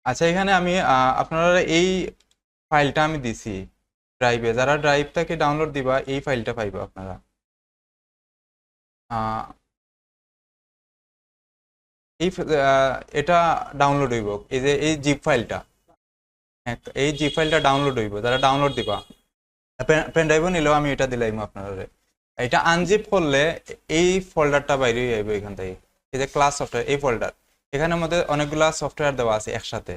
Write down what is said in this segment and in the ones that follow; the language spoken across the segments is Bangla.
আচ্ছা, এখানে আমি আপনারা এই ফাইলটা আমি দিছি ড্রাইভে। যারা ড্রাইভটাকে ডাউনলোড দিবা এই ফাইলটা পাইবা আপনারা। আহ, এটা ডাউনলোড হইব, এই যে এই জিপ ফাইলটা। হ্যাঁ, এই জিপ ফাইলটা ডাউনলোড হইব, যারা ডাউনলোড দিবা পেন ড্রাইভও নিলেও আমি এটা দিলাম আপনারা। এটা আনজিপ করলে এই ফোল্ডারটা বাইরে হয়ে যাবে এখান থেকে। এই যে ক্লাস সফটওয়্যার, এই ফোল্ডার, এখানের মধ্যে অনেকগুলা সফটওয়্যার দেওয়া আছে একসাথে।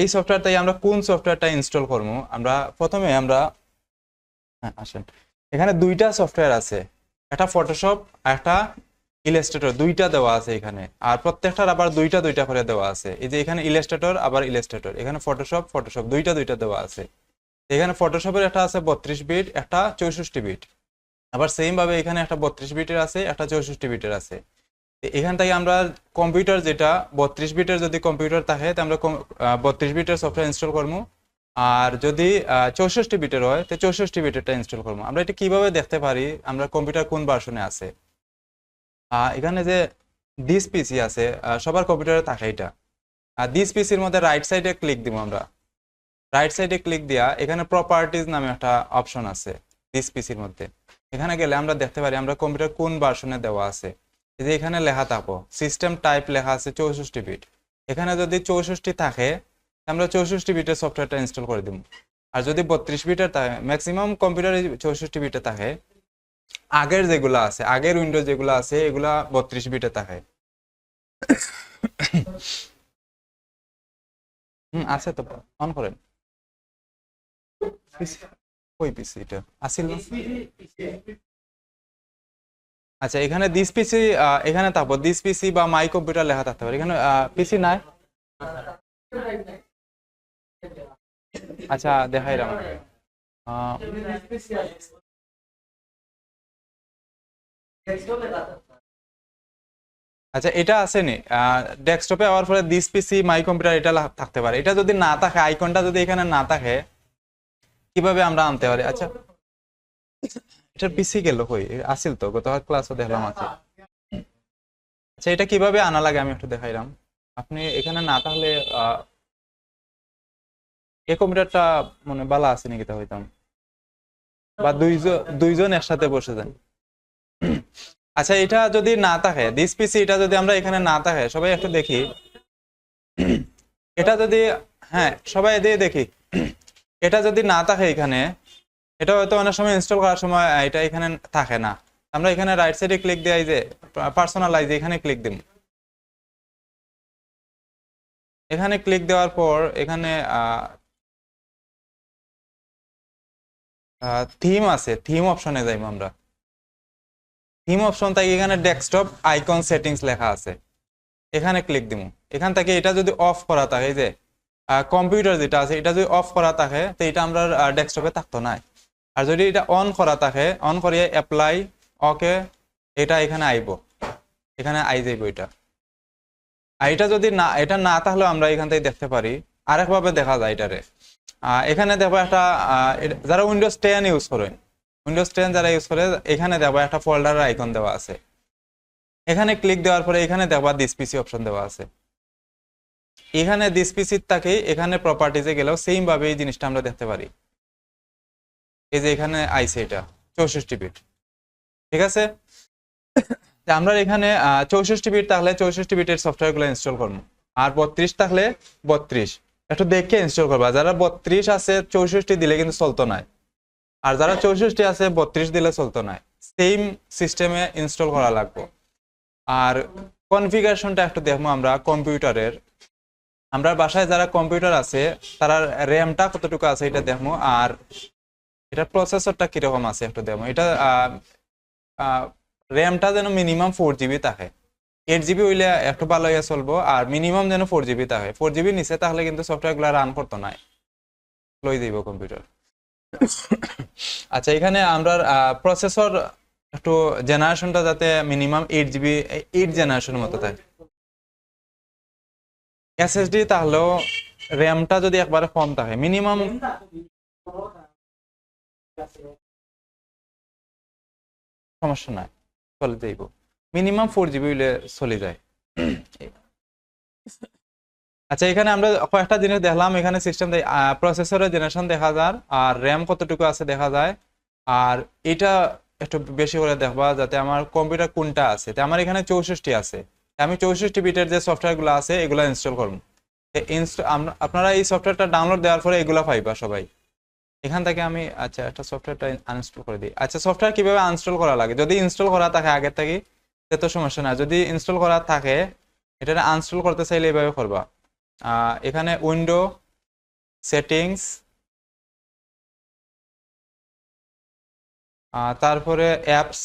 এই সফটওয়্যারটাই আমরা কোন সফটওয়্যারটা ইনস্টল করবো, আমরা প্রথমে হ্যাঁ আসেন, এখানে দুইটা সফটওয়্যার আছে, একটা ফটোশপ আর একটা ইলাস্ট্রেটর, দুইটা দেওয়া আছে এখানে। আর প্রত্যেকটার আবার দুইটা দুইটা করে দেওয়া আছে। এই যে এখানে ইলাস্ট্রেটর আবার ইলাস্ট্রেটর, এখানে ফটোশপ দুইটা দুইটা দেওয়া আছে। এখানে ফটোশপের একটা আছে 32 বিট, একটা 64 বিট। আবার সেম ভাবে এখানে একটা 32 বিটের আছে, একটা 64 বিটের আছে। এখান থেকে আমরা কম্পিউটার যেটা 32 বিটের যদি কম্পিউটার থাকে তো আমরা 32 বিটের সফটওয়্যার ইনস্টল করবো। আর যদি 64 বিটের হয় তো 64 বিটেরটা ইনস্টল করবো। আমরা এটা কিভাবে দেখতে পারি আমরা কম্পিউটার কোন ভার্সনে আছে? এখানে যে দিস পিসি আছে, সবার কম্পিউটারে থাকে এটা। আর দিস পিসির মধ্যে রাইট সাইডে ক্লিক দিব আমরা। রাইট সাইডে ক্লিক দিয়া এখানে প্রপার্টিজ নামে একটা অপশন আছে দিস পিসির মধ্যে। এখানে গেলে আমরা দেখতে পারি আমরা কম্পিউটার কোন ভার্সনে দেওয়া আছে। এই যে এখানে লেখা থাকো সিস্টেম টাইপ লেখা আছে 64 বিট। এখানে যদি 64 থাকে আমরা 64 বিটের সফটওয়্যারটা ইনস্টল করে দিব। আর যদি 32 বিটের থাকে, ম্যাক্সিমাম কম্পিউটারে 64 বিটে থাকে। আগের যেগুলো আছে, আগের উইন্ডোজ যেগুলো আছে এগুলা 32 বিটে থাকে। আছে তো, অন করেন। ওই পিসি এটা আসিল না? আচ্ছা, এখানে দিস পিসি, এখানে তারপর দিস পিসি বা মাই কম্পিউটার লেখা থাকতে পারে। এখানে পিসি নাই। আচ্ছা দেখাইলাম। আহ, আচ্ছা, এটা আসেনি ডেস্কটপে আওয়ার পরে দিস পিসি মাই কম্পিউটার এটা থাকতে পারে। এটা যদি না থাকে, আইকনটা যদি এখানে না থাকে, কিভাবে আমরা আনতে পারি? আচ্ছা, এটার পিসি গেল কই? আসিল তো, গত ক্লাসও দেখলাম আছে। আচ্ছা, এটা কিভাবে আনা লাগে আমি একটু দেখাইলাম। আপনি এখানে না তাহলে এই কম্পিউটারটা মানে বালা আছে নাকি তা হইতাম, বা দুইজন দুইজন একসাথে বসে যান। আচ্ছা, এটা যদি না থাকে দিস পিসি, এটা যদি আমরা এখানে না থাকে, সবাই একটু দেখি। এটা যদি, হ্যাঁ সবাই দিয়ে দেখি, এটা যদি না থাকে এখানে, এটা হয়তো অনেক সময় ইনস্টল করার সময় এটা এখানে থাকে না। আমরা এখানে রাইট সাইডে ক্লিক দিয়ে যে পার্সোনালাইজ, এখানে ক্লিক দিন। এখানে ক্লিক দেওয়ার পর এখানে থিম আছে, থিম অপশনে যাইব আমরা। থিম অপশন থেকে এখানে ডেস্কটপ আইকন সেটিংস লেখা আছে, এখানে ক্লিক দিব। এখান থেকে এটা যদি অফ করা থাকে, যে কম্পিউটার যেটা আছে এটা যদি অফ করা থাকে তো এটা আমরা ডেস্কটপে থাকতো না। আর যদি এটা অন করা থাকে, অন করিয়ে অ্যাপ্লাই ওকে, এটা এখানে আইব, এখানে আই যাইব এটা। আর এটা যদি না, এটা না তাহলে আমরা এখান থেকে দেখতে পারি আরেকভাবে দেখা যায় এটারে। এখানে দেখো একটা যারা উইন্ডোজ 10 ইউজ করেন, উইন্ডোজ 10 যারা ইউজ করে, এখানে দেখো একটা ফোল্ডারের আইকন দেওয়া আছে। এখানে ক্লিক দেওয়ার পরে এখানে দেখবা দিস পিসি অপশন দেওয়া আছে। এখানে দিস পিসির থাকে, এখানে প্রপার্টিজে গেলেও সেম ভাবে এই জিনিসটা আমরা দেখতে পারি। এই যে এখানে আইসে এটা 64 বিট, ঠিক আছে। আমরা এখানে 64 বিট থাকলে 64 বিটের সফটওয়্যার গুলো ইনস্টল করবো। আর 32 থাকলে 32 একটু দেখে ইনস্টল করবা। যারা 32 আছে 64 দিলে কিন্তু চলতো না। আর যারা 64 আছে 32 দিলে চলতো না। সেম সিস্টেমে ইনস্টল করা লাগবে। আর কনফিগারেশনটা একটু দেখবো আমরা কম্পিউটারের। আমরা বাসায় যারা কম্পিউটার আছে তারা র্যামটা কতটুকু আছে এটা দেখবো, আর এটা প্রসেসরটা কিরকম আছে একটু দেখবো। এটা র্যামটা যেন মিনিমাম 4 জিবি থাকে। 8 জিবি হইলে একটু ভালো হইয়া চলবো, আর মিনিমাম যেন 4 জিবি থাকে। 4 জিবি নিচে তাহলে কিন্তু সফটওয়্যার গুলা রান করতো না, লই দিব কম্পিউটার। আচ্ছা, এখানে আমরা প্রসেসর একটু জেনারেশনটা যাতে মিনিমাম 8 জিবি, 8 জেনারেশনের মতো থাকে। এসএসডি তাহলেও র্যামটা যদি একবারে কম থাকে, মিনিমাম সমস্যা নাই, চলে যাইব। মিনিমাম 4 জিবি হইলে চলে যায়। আচ্ছা এখানে আমরা কয়েকটা জিনিস দেখলাম, এখানে সিস্টেম প্রসেসরের জেনারেশন দেখা যায়, আর র্যাম কতটুকু আছে দেখা যায়, আর এটা একটু বেশি করে দেখবা যাতে আমার কম্পিউটার কোনটা আছে। তো আমার এখানে 64 আছে, আমি 64 বিটের যে সফটওয়্যারগুলো আছে এগুলো ইনস্টল করবো। আপনারা এই সফটওয়্যারটা ডাউনলোড দেওয়ার পরে এগুলো পাইবা সবাই এখান থেকে। আমি আচ্ছা একটা সফটওয়্যারটা আনইনস্টল করে দিই। আচ্ছা সফটওয়্যার কিভাবে আনইনস্টল করা লাগে, যদি ইনস্টল করা থাকে আগের থেকে সে তো সমস্যা না, যদি ইনস্টল করা থাকে এটা আনইনস্টল করতে চাইলে এইভাবে করবা। এখানে উইন্ডো সেটিংস, তারপরে অ্যাপস,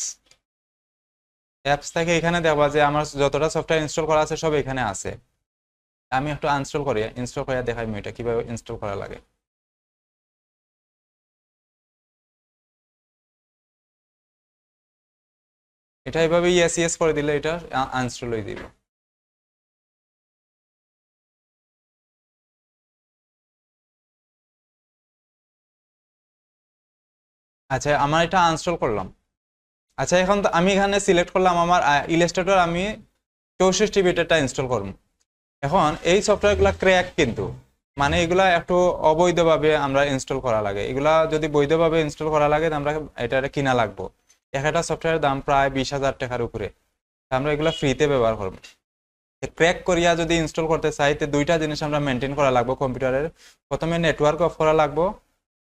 অ্যাপস থেকে এখানে দেখবা যে আমার যতটা সফটওয়্যার ইনস্টল করা আছে সব এখানে আছে। আমি একটু আনইনস্টল করি, ইনস্টল করে দেখাই এটা কিভাবে ইনস্টল করা লাগে। এটা এভাবে ইয়েস ইয়েস করে দিলে এটা আনইনস্টল হয়ে দিবে। আচ্ছা আমার এটা আনইনস্টল করলাম। আচ্ছা এখন তো আমি এখানে সিলেক্ট করলাম আমার ইলাস্ট্রেটর, আমি 64 বিটেরটা ইনস্টল করব। এখন এই সফটওয়্যারগুলো ক্র্যাক কিন্তু, মানে এগুলা একটু অবৈধভাবে আমরা ইনস্টল করা লাগে। এগুলা যদি বৈধভাবে ইনস্টল করা লাগে আমরা এটা কিনা লাগবো। একটা সফটওয়্যারের দাম প্রায় 20,000 টাকার উপরে, আমরা এগুলা ফ্রিতে ব্যবহার করবো। ক্র্যাক করিয়া যদি ইনস্টল করতে চাই তো দুইটা জিনিস আমরা মেনটেন করা লাগবো কম্পিউটারের। প্রথমে নেটওয়ার্ক অফ করা লাগবো,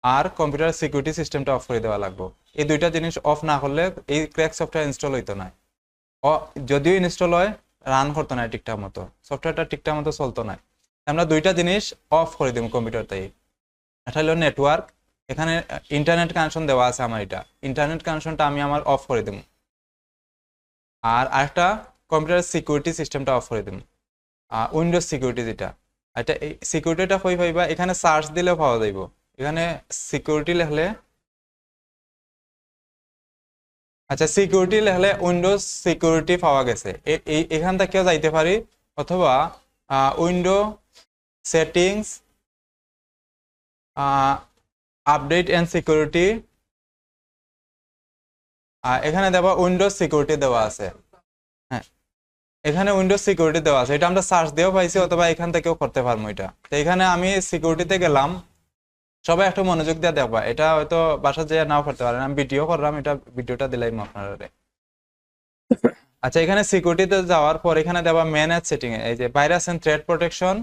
আর কম্পিউটার সিকিউরিটি সিস্টেমটা অফ করে দেওয়া লাগবো। এই দুইটা জিনিস অফ না করলে এই ক্র্যাক সফটওয়্যার ইনস্টল হইতো না। যদিও ইনস্টল হয় রান করতো না ঠিকঠাক মতো, সফটওয়্যারটা ঠিকঠাক মতো চলতো না। আমরা দুইটা জিনিস অফ করে দেবো কম্পিউটারটাই। এটা হলো নেটওয়ার্ক, এখানে ইন্টারনেট কানেকশন দেওয়া আছে আমার, এটা ইন্টারনেট কানেকশনটা আমি আমার অফ করে দেবো। আর আরেকটা কম্পিউটার সিকিউরিটি সিস্টেমটা অফ করে দেবো, উইন্ডোজ সিকিউরিটি যেটা, এটা এই সিকিউরিটিটা হয়ে পাইবা এখানে সার্চ দিলেও পাওয়া যাইব। এখানে সিকিউরিটি লিখলে, আচ্ছা সিকিউরিটি লিখলে উইন্ডোজ সিকিউরিটি পাওয়া গেছে, এখান থেকেও যাইতে পারি, অথবা window settings, update and security, এখানে দেওয়া উইন্ডোজ সিকিউরিটি দেওয়া আছে। হ্যাঁ এখানে উইন্ডোজ সিকিউরিটি দেওয়া আছে, এটা আমরা সার্চ দিয়েও পাইছি, অথবা এখান থেকেও করতে পারবো এটা। তো এখানে আমি সিকিউরিটিতে গেলাম, সবাই একটু মনোযোগ দিয়ে দেখবা, এটা হয়তো বাসা যেয়ে নাও করতে পারেন, আমি ভিডিও করলাম, এটা ভিডিওটা দিলাম আপনারা। আচ্ছা এখানে সিকিউরিটিতে যাওয়ার পর এখানে দেওয়া ম্যানেজ সেটিং এ, এই যে ভাইরাস এন্ড থ্রেট প্রোটেকশন,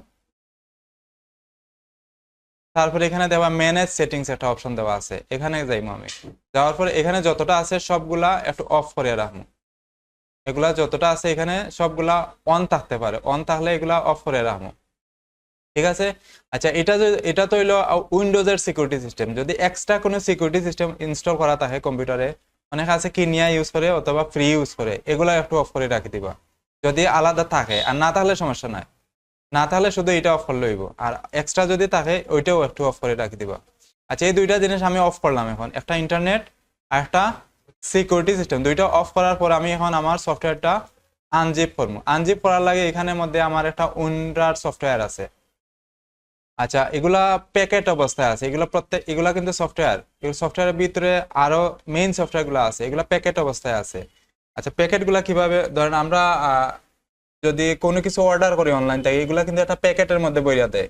তারপরে এখানে দেওয়া ম্যানেজ সেটিংস একটা অপশন দেওয়া আছে, এখানে যাইবো আমি। যাওয়ার পর এখানে যতটা আছে সবগুলা একটু অফ করে রাখবো, এগুলা যতটা আছে এখানে সবগুলা অন থাকতে পারে, অন থাকলে এগুলা অফ করে রাখবো, ঠিক আছে। আচ্ছা এটা তো হইলো উইন্ডোজের সিকিউরিটি সিস্টেম। যদি এক্সট্রা কোনো সিকিউরিটি সিস্টেম ইনস্টল করা থাকে কম্পিউটারে, অনেক আছে কিনিয়া ইউজ করে অথবা ফ্রি ইউজ করে, এগুলা একটু অফ করে রাখি দিবা যদি আলাদা থাকে, আর না থাকলে সমস্যা নাই, না তাহলে শুধু এটা অফ করলে হইব, আর এক্সট্রা যদি থাকে ওইটাও একটু অফ করে রাখি দিবা। আচ্ছা এই দুইটা জিনিস আমি অফ করলাম, এখন একটা ইন্টারনেট আর একটা সিকিউরিটি সিস্টেম, দুইটা অফ করার পর আমি এখন আমার সফটওয়্যারটা আনজিপ করবো। আনজিপ করার লাগে এখানের মধ্যে আমার একটা উইন্ডার সফটওয়্যার আছে। আচ্ছা এগুলা প্যাকেট অবস্থায় আছে, এগুলা কিন্তু সফটওয়্যার, এগুলো সফটওয়্যারের ভিতরে আরো মেইন সফটওয়্যার গুলো আছে, এগুলা প্যাকেট অবস্থায় আছে। আচ্ছা প্যাকেট গুলা কিভাবে, ধরেন আমরা যদি কোনো কিছু অর্ডার করি অনলাইন থেকে, এগুলা কিন্তু একটা প্যাকেটের মধ্যে বইরা দেয়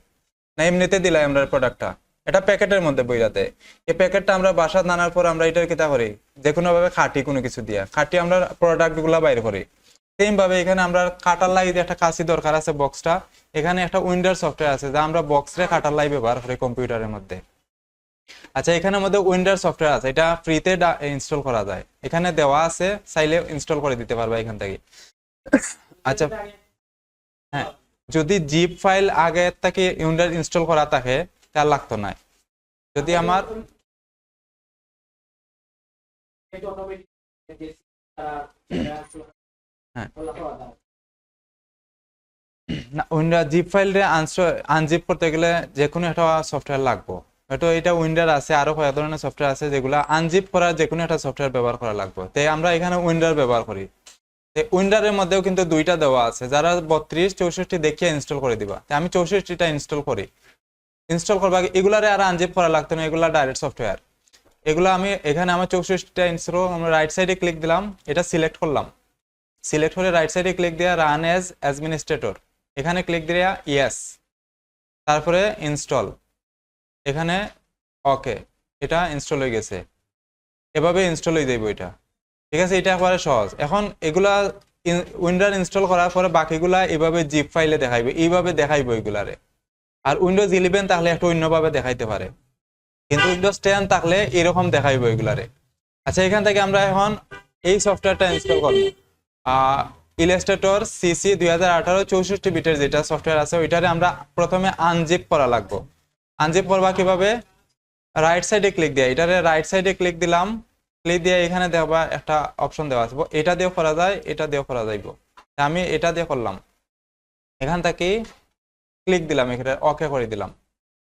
না, এমনিতে দিলাই আমরা প্রোডাক্টটা, এটা প্যাকেটের মধ্যে বইরা দেয়। এই প্যাকেটটা আমরা বাসা আনার পর আমরা এটার কিতা করি, যে কোনো ভাবে খাটি, কোনো কিছু দিয়া খাটি আমরা প্রোডাক্ট গুলা বাইর করি। সেম ভাবে এখানে আমরা কাটার লাই একটা কাশি দরকার আছে বক্সটা, এখানে একটা উইন্ডোর সফটওয়্যার আছে যা আমরা বক্সরে কাটার লাই ব্যবহার করি কম্পিউটারের মধ্যে। আচ্ছা এখানের মধ্যে উইন্ডোর সফটওয়্যার আছে, এটা ফ্রিতে ইনস্টল করা যায়, এখানে দেওয়া আছে, চাইলে ইনস্টল করে দিতে পারবা এখান থেকে। আচ্ছা হ্যাঁ যদি জিপ ফাইল আগে থেকে উইন্ডোজ ইনস্টল করা থাকে তাহলে লাগতো না। যদি আমার হ্যাঁ না উইন্ডোজ জিপ ফাইল আনজিপ করতে গেলে যে কোনো একটা সফটওয়্যার লাগবে, হয়তো এটা উইন্ডোর আছে, আরো কয়েক ধরনের সফটওয়্যার আছে যেগুলো আনজিপ করার যে কোনো একটা সফটওয়্যার ব্যবহার করা লাগবে। তাই আমরা এখানে উইন্ডোর ব্যবহার করি। উইন্ডারের মধ্যেও কিন্তু দুইটা দেওয়া আছে, যারা 32 64 দেখিয়ে ইনস্টল করে দিবা, আমি 64টা ইনস্টল করি। ইনস্টল করবা এগুলারে আর আনজিপ করা লাগতো না, এগুলা ডাইরেক্ট সফটওয়্যার। এগুলো আমি এখানে আমার 64টা ইনস্টল, আমরা রাইট সাইডে ক্লিক দিলাম, এটা সিলেক্ট করলাম, সিলেক্ট করে রাইট সাইডে ক্লিক দিয়ে রান এজ অ্যাডমিনিস্ট্রেটর, এখানে ক্লিক দিয়ে ইয়েস, তারপরে ইনস্টল, এখানে ওকে, এটা ইনস্টল হয়ে গেছে, এভাবে ইনস্টল হয়ে যাইব এটা। ঠিক আছে, এটা একবারে সহজ। এখন এগুলা উইন্ডোজ ইনস্টল করার পরে বাকিগুলা এভাবে জিপ ফাইলে দেখাইবে, এইভাবে দেখাইবো এগুলারে। আর উইন্ডোজ 11 তাহলে একটু অন্যভাবে দেখাইতে পারে, কিন্তু উইন্ডোজ 10 থাকলে এরকম দেখাইবো এগুলারে। আচ্ছা, এখান থেকে আমরা এখন এই সফটওয়্যারটা ইনস্টল করবো। ইলাস্ট্রেটর সিসি 2018 64 বিটের যেটা সফটওয়্যার আছে ওইটারে আমরা প্রথমে আনজিপ করা লাগবে। আনজিপ করবা কিভাবে? রাইট সাইডে ক্লিক দিয়ে, এটারে রাইট সাইডে ক্লিক দিলাম, ক্লিক দিয়ে এখানে দেখবা একটা অপশন দেওয়া আছে, এটা দিয়েও করা যায়, এটা দিয়েও করা যাইব। আমি এটা দিয়ে করলাম, এখান থেকে ক্লিক দিলাম, এখানে ওকে করে দিলাম,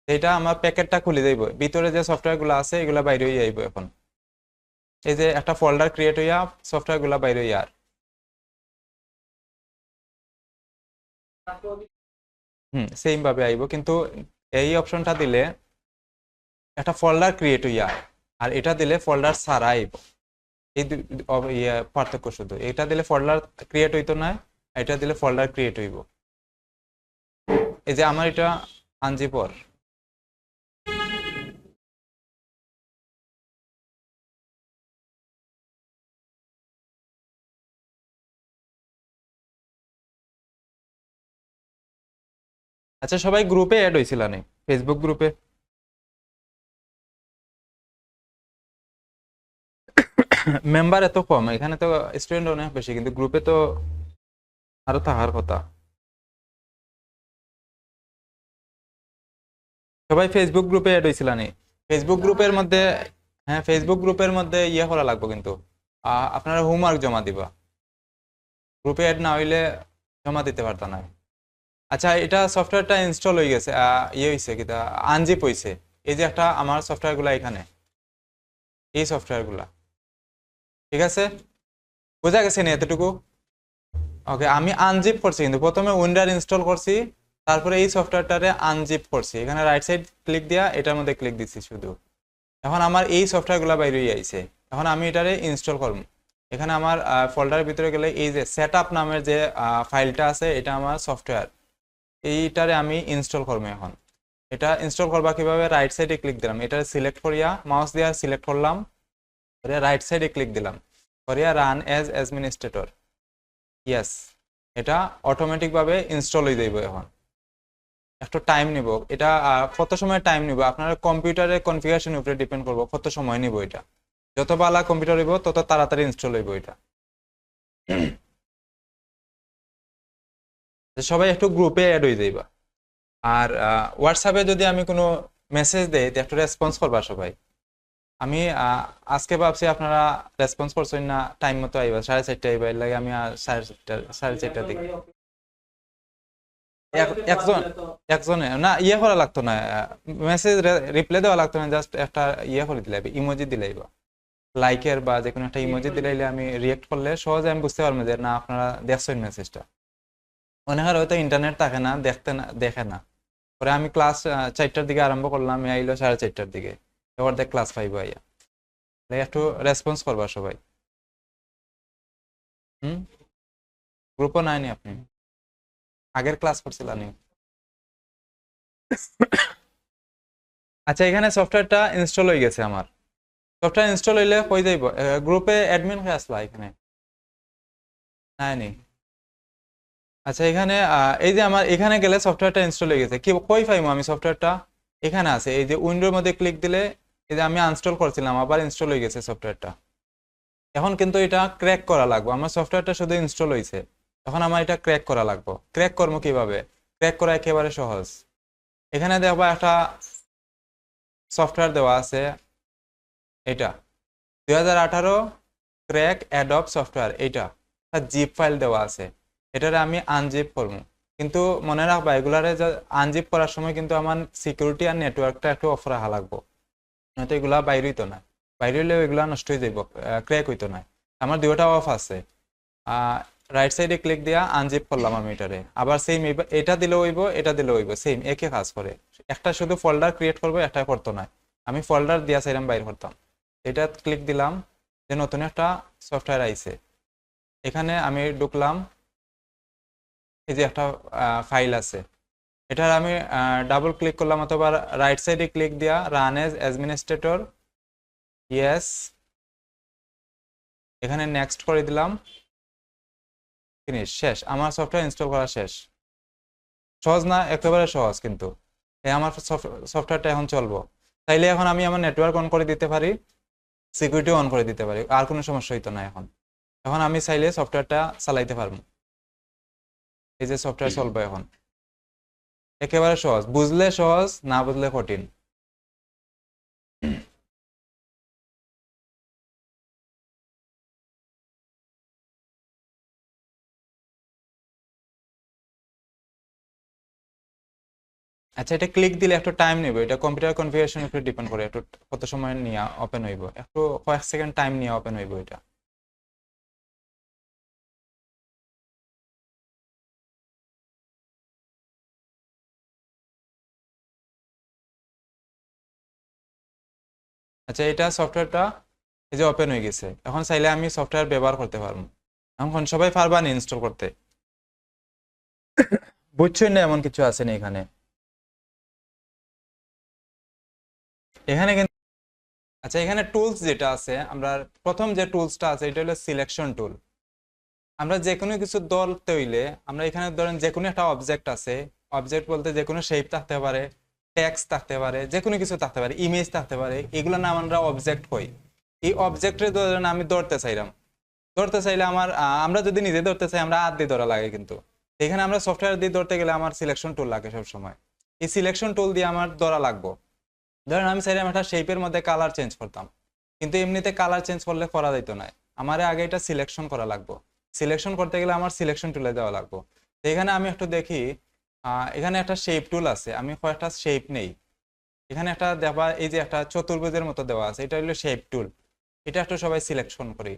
এটা আমার প্যাকেটটা খুলে যাইব, ভিতরে যে সফটওয়্যারগুলো আছে এগুলো বাইরে হয়ে যাইব। এখন এই যে একটা ফোল্ডার ক্রিয়েট হইয়া সফটওয়্যারগুলো বাইরে হইয়া সেম ভাবে আইব, কিন্তু এই অপশনটা দিলে একটা ফোল্ডার ক্রিয়েট হইয়া, আর এটা দিলে ফোল্ডার ছাড়া আইব। এই পার্থক্য শুধু, এটা দিলে ফোল্ডার ক্রিয়েট হইতো না, এটা দিলে ফোল্ডার ক্রিয়েট হইব। এই যে আমার এটা আনজিপর, আচ্ছা সবাই গ্রুপে অ্যাড হয়েছিল না? ফেসবুক গ্রুপে মেম্বার এত কম, এখানে তো স্টুডেন্ট অনেক বেশি, কিন্তু গ্রুপে তো আরো থাকার কথা। সবাই ফেসবুক গ্রুপে অ্যাড হয়েছিল না? ফেসবুক গ্রুপের মধ্যে, হ্যাঁ ফেসবুক গ্রুপের মধ্যে ইয়ে করা লাগবে, কিন্তু আপনারা হোমওয়ার্ক জমা দিবা, গ্রুপে অ্যাড না হইলে জমা দিতে পারতা না। আচ্ছা, এটা সফটওয়্যারটা ইনস্টল হয়ে গেছে, ইয়ে হয়েছে কি আনজিপ হয়েছে। এই যে একটা আমার সফটওয়্যারগুলো এখানে, এই সফটওয়্যারগুলা, ঠিক আছে, বোঝা গেছে না এতটুকু? ওকে, আমি আনজিপ করছি, কিন্তু প্রথমে উইন্ডোজ ইনস্টল করছি, তারপরে এই সফটওয়্যারটারে আনজিপ করছি, এখানে রাইট সাইড ক্লিক দিয়া এটার মধ্যে ক্লিক দিচ্ছি শুধু। এখন আমার এই সফটওয়্যারগুলো বাইরে আইছে, এখন আমি এটারে ইনস্টল করব। এখানে আমার ফোল্ডারের ভিতরে গেলে এই যে সেটআপ নামের যে ফাইলটা আছে, এটা আমার সফটওয়্যার, এইটারে আমি ইনস্টল করবো। এখন এটা ইনস্টল করবা কিভাবে? রাইট সাইডে ক্লিক দিলাম, এটা সিলেক্ট করিয়া মাউস দিয়ে সিলেক্ট করলাম, রাইট সাইডে ক্লিক দিলাম, করিয়া রান এজ অ্যাডমিনিস্ট্রেটর, ইয়েস, এটা অটোমেটিক ভাবে ইনস্টল হয়ে যাইব। এখন একটু টাইম নিব, এটা কত সময় টাইম নিব আপনার কম্পিউটারের কনফিগারেশনের উপরে ডিপেন্ড করবো কত সময় নিব। এটা যত ভালো কম্পিউটার হইব তত তাড়াতাড়ি ইনস্টল হইব এটা। সবাই একটু গ্রুপে অ্যাড হয়ে যাইবা। আর হোয়াটসঅ্যাপে যদি আমি কোনো মেসেজ দেই তো একটু রেসপন্স করবা সবাই। আমি আজকে ভাবছি আপনারা রেসপন্স করছেন না, টাইম মতো আইবা, 4:30 আইবা, এর লাগে আমি 4:30 দিকে একজন একজনে না ইয়ে করা লাগতো না, মেসেজ রিপ্লাই দেওয়া লাগতো না, জাস্ট একটা ইয়ে করে দিলে, ইমোজি দিলেইবা, লাইকের বা যে কোনো একটা ইমোজি দিলাইলে আমি রিয়েক্ট করলে সহজে আমি বুঝতে পারবো যে না আপনারা দেখছেন মেসেজটা। অনেকের হয়তো ইন্টারনেট থাকে না, দেখে না। পরে আমি ক্লাস 4টার দিকে আরম্ভ করলাম, আমি আইলো 4:30 দিকে, এবার দেখ ক্লাস 5 আইয়া, একটু রেসপন্স করবা সবাই। হুম, গ্রুপও নাইনি আপনি, আগের ক্লাস করছিলেন? আচ্ছা, এখানে সফটওয়্যারটা ইনস্টল হয়ে গেছে আমার। সফটওয়্যার ইনস্টল হইলে কই যাইব? গ্রুপে অ্যাডমিন হয়ে আসলা এখানে নাইনি? আচ্ছা, এখানে এই যে আমার এখানে গেলে সফটওয়্যারটা ইনস্টল হয়ে গেছে, কি কই পাইমু আমি সফটওয়্যারটা? এখানে আছে, এই যে উইন্ডোর মধ্যে ক্লিক দিলে এই যে আমি আনস্টল করছিলাম, আবার ইনস্টল হয়ে গেছে সফটওয়্যারটা। এখন কিন্তু এটা ক্র্যাক করা লাগবে, আমার সফটওয়্যারটা শুধু ইনস্টল হয়েছে, এখন আমার এটা ক্র্যাক করা লাগবে। ক্র্যাক করবো কিভাবে? ক্র্যাক করা একেবারে সহজ। এখানে দেখবা একটা সফটওয়্যার দেওয়া আছে, এটা 2018 ক্র্যাক অ্যাডব সফটওয়্যার, এইটা জিপ ফাইল দেওয়া আছে, এটারে আমি আনজিপ করবো। কিন্তু মনে রাখবা এগুলারে আনজিপ করার সময় কিন্তু আমার সিকিউরিটি আর নেটওয়ার্কটা একটু অফ রাখা লাগবো, নয়তো এগুলা বাইরে হইতো না, বাইরে হইলেও এগুলা নষ্ট হয়ে যাইব, ক্র্যাক হইতো না। আমার দুইটা অফ আছে, রাইট সাইডে ক্লিক দিয়া আনজিপ করলাম আমি এটারে, আবার সেম এটা দিলেও হইব, এটা দিলেও হইব, সেম একই কাজ করে। একটা শুধু ফোল্ডার ক্রিয়েট করবো, একটা করতো না, আমি ফোল্ডার দিয়া চাইলাম বাইর করতাম। এটা ক্লিক দিলাম, যে নতুন একটা সফটওয়্যার আইছে, এখানে আমি ঢুকলাম, এই যে একটা ফাইল আছে, এটার আমি ডাবল ক্লিক করলাম অথবা রাইট সাইডে ক্লিক দিয়া রান এজ অ্যাডমিনিস্ট্রেটর, ইয়েস, এখানে নেক্সট করে দিলাম, ফিনিশ, শেষ, আমার সফটওয়্যার ইনস্টল করা শেষ। সহজ না? একেবারে সহজ কিন্তু। এই আমার সফটওয়্যারটা এখন চলবো। তাইলে এখন আমি আমার নেটওয়ার্ক অন করে দিতে পারি, সিকিউরিটি অন করে দিতে পারি, আর কোনো সমস্যা হইতো না। এখন এখন আমি চাইলে সফটওয়্যারটা চালাইতে পারবো। এই যে সফটওয়্যার চলবে এখন, একেবারে সহজ, বুঝলে সহজ, না বুঝলে কঠিন। আচ্ছা, এটা ক্লিক দিলে একটু টাইম নেবে, এটা কম্পিউটার কনফিগারেশন উপরে ডিপেন্ড করে, একটু কত সময় নিয়ে ওপেন হইব, একটু কয়েক সেকেন্ড টাইম নিয়ে ওপেন হইব এটা। আচ্ছা, এটা সফটওয়্যারটা এই যে ওপেন হয়ে গেছে, এখন চাইলে আমি সফটওয়্যার ব্যবহার করতে পারবো। এখন সবাই পারবা না ইনস্টল করতে? বুঝছই না এমন কিছু আছে না এখানে? এখানে কিন্তু আচ্ছা, এখানে টুলস যেটা আছে, আমরা প্রথম যে টুলসটা আছে এটা হলো সিলেকশন টুল। আমরা যে কোনো কিছু ধরতে হইলে আমরা এখানে ধরেন যে কোনো একটা অবজেক্ট আছে, অবজেক্ট বলতে যে কোনো শেপ থাকতে পারে, টেক্সট থাকতে পারে, যে কোনো কিছু থাকতে পারে, ইমেজ থাকতে পারে, এগুলো নাম আমরা অবজেক্ট কই। এই অবজেক্টের ধরেন আমি ধরতে চাইলাম, ধরতে চাইলে আমরা যদি নিজে ধরতে চাই আমরা হাত দিয়ে ধরা লাগে, কিন্তু এখানে আমরা সফটওয়্যার দিয়ে ধরতে গেলে আমার সিলেকশন টুল লাগে সব সময়। এই সিলেকশন টুল দিয়ে আমার ধরা লাগবে। ধরেন আমি চাইলাম একটা শেপের মধ্যে কালার চেঞ্জ করতাম, কিন্তু এমনিতে কালার চেঞ্জ করলে করা যেত না, আমার আগে এটা সিলেকশন করা লাগবে। সিলেকশন করতে গেলে আমার সিলেকশন টুলে দেওয়া লাগবে। তো এখানে আমি একটু দেখি, এখানে একটা শেপ টুল আছে, আমি কয়েকটা শেপ নেই। এখানে একটা দেওয়া, এই যে একটা চতুর্ভুজের মতো দেওয়া আছে, এটা হলো শেপ টুল, এটা একটু সবাই সিলেকশন করি।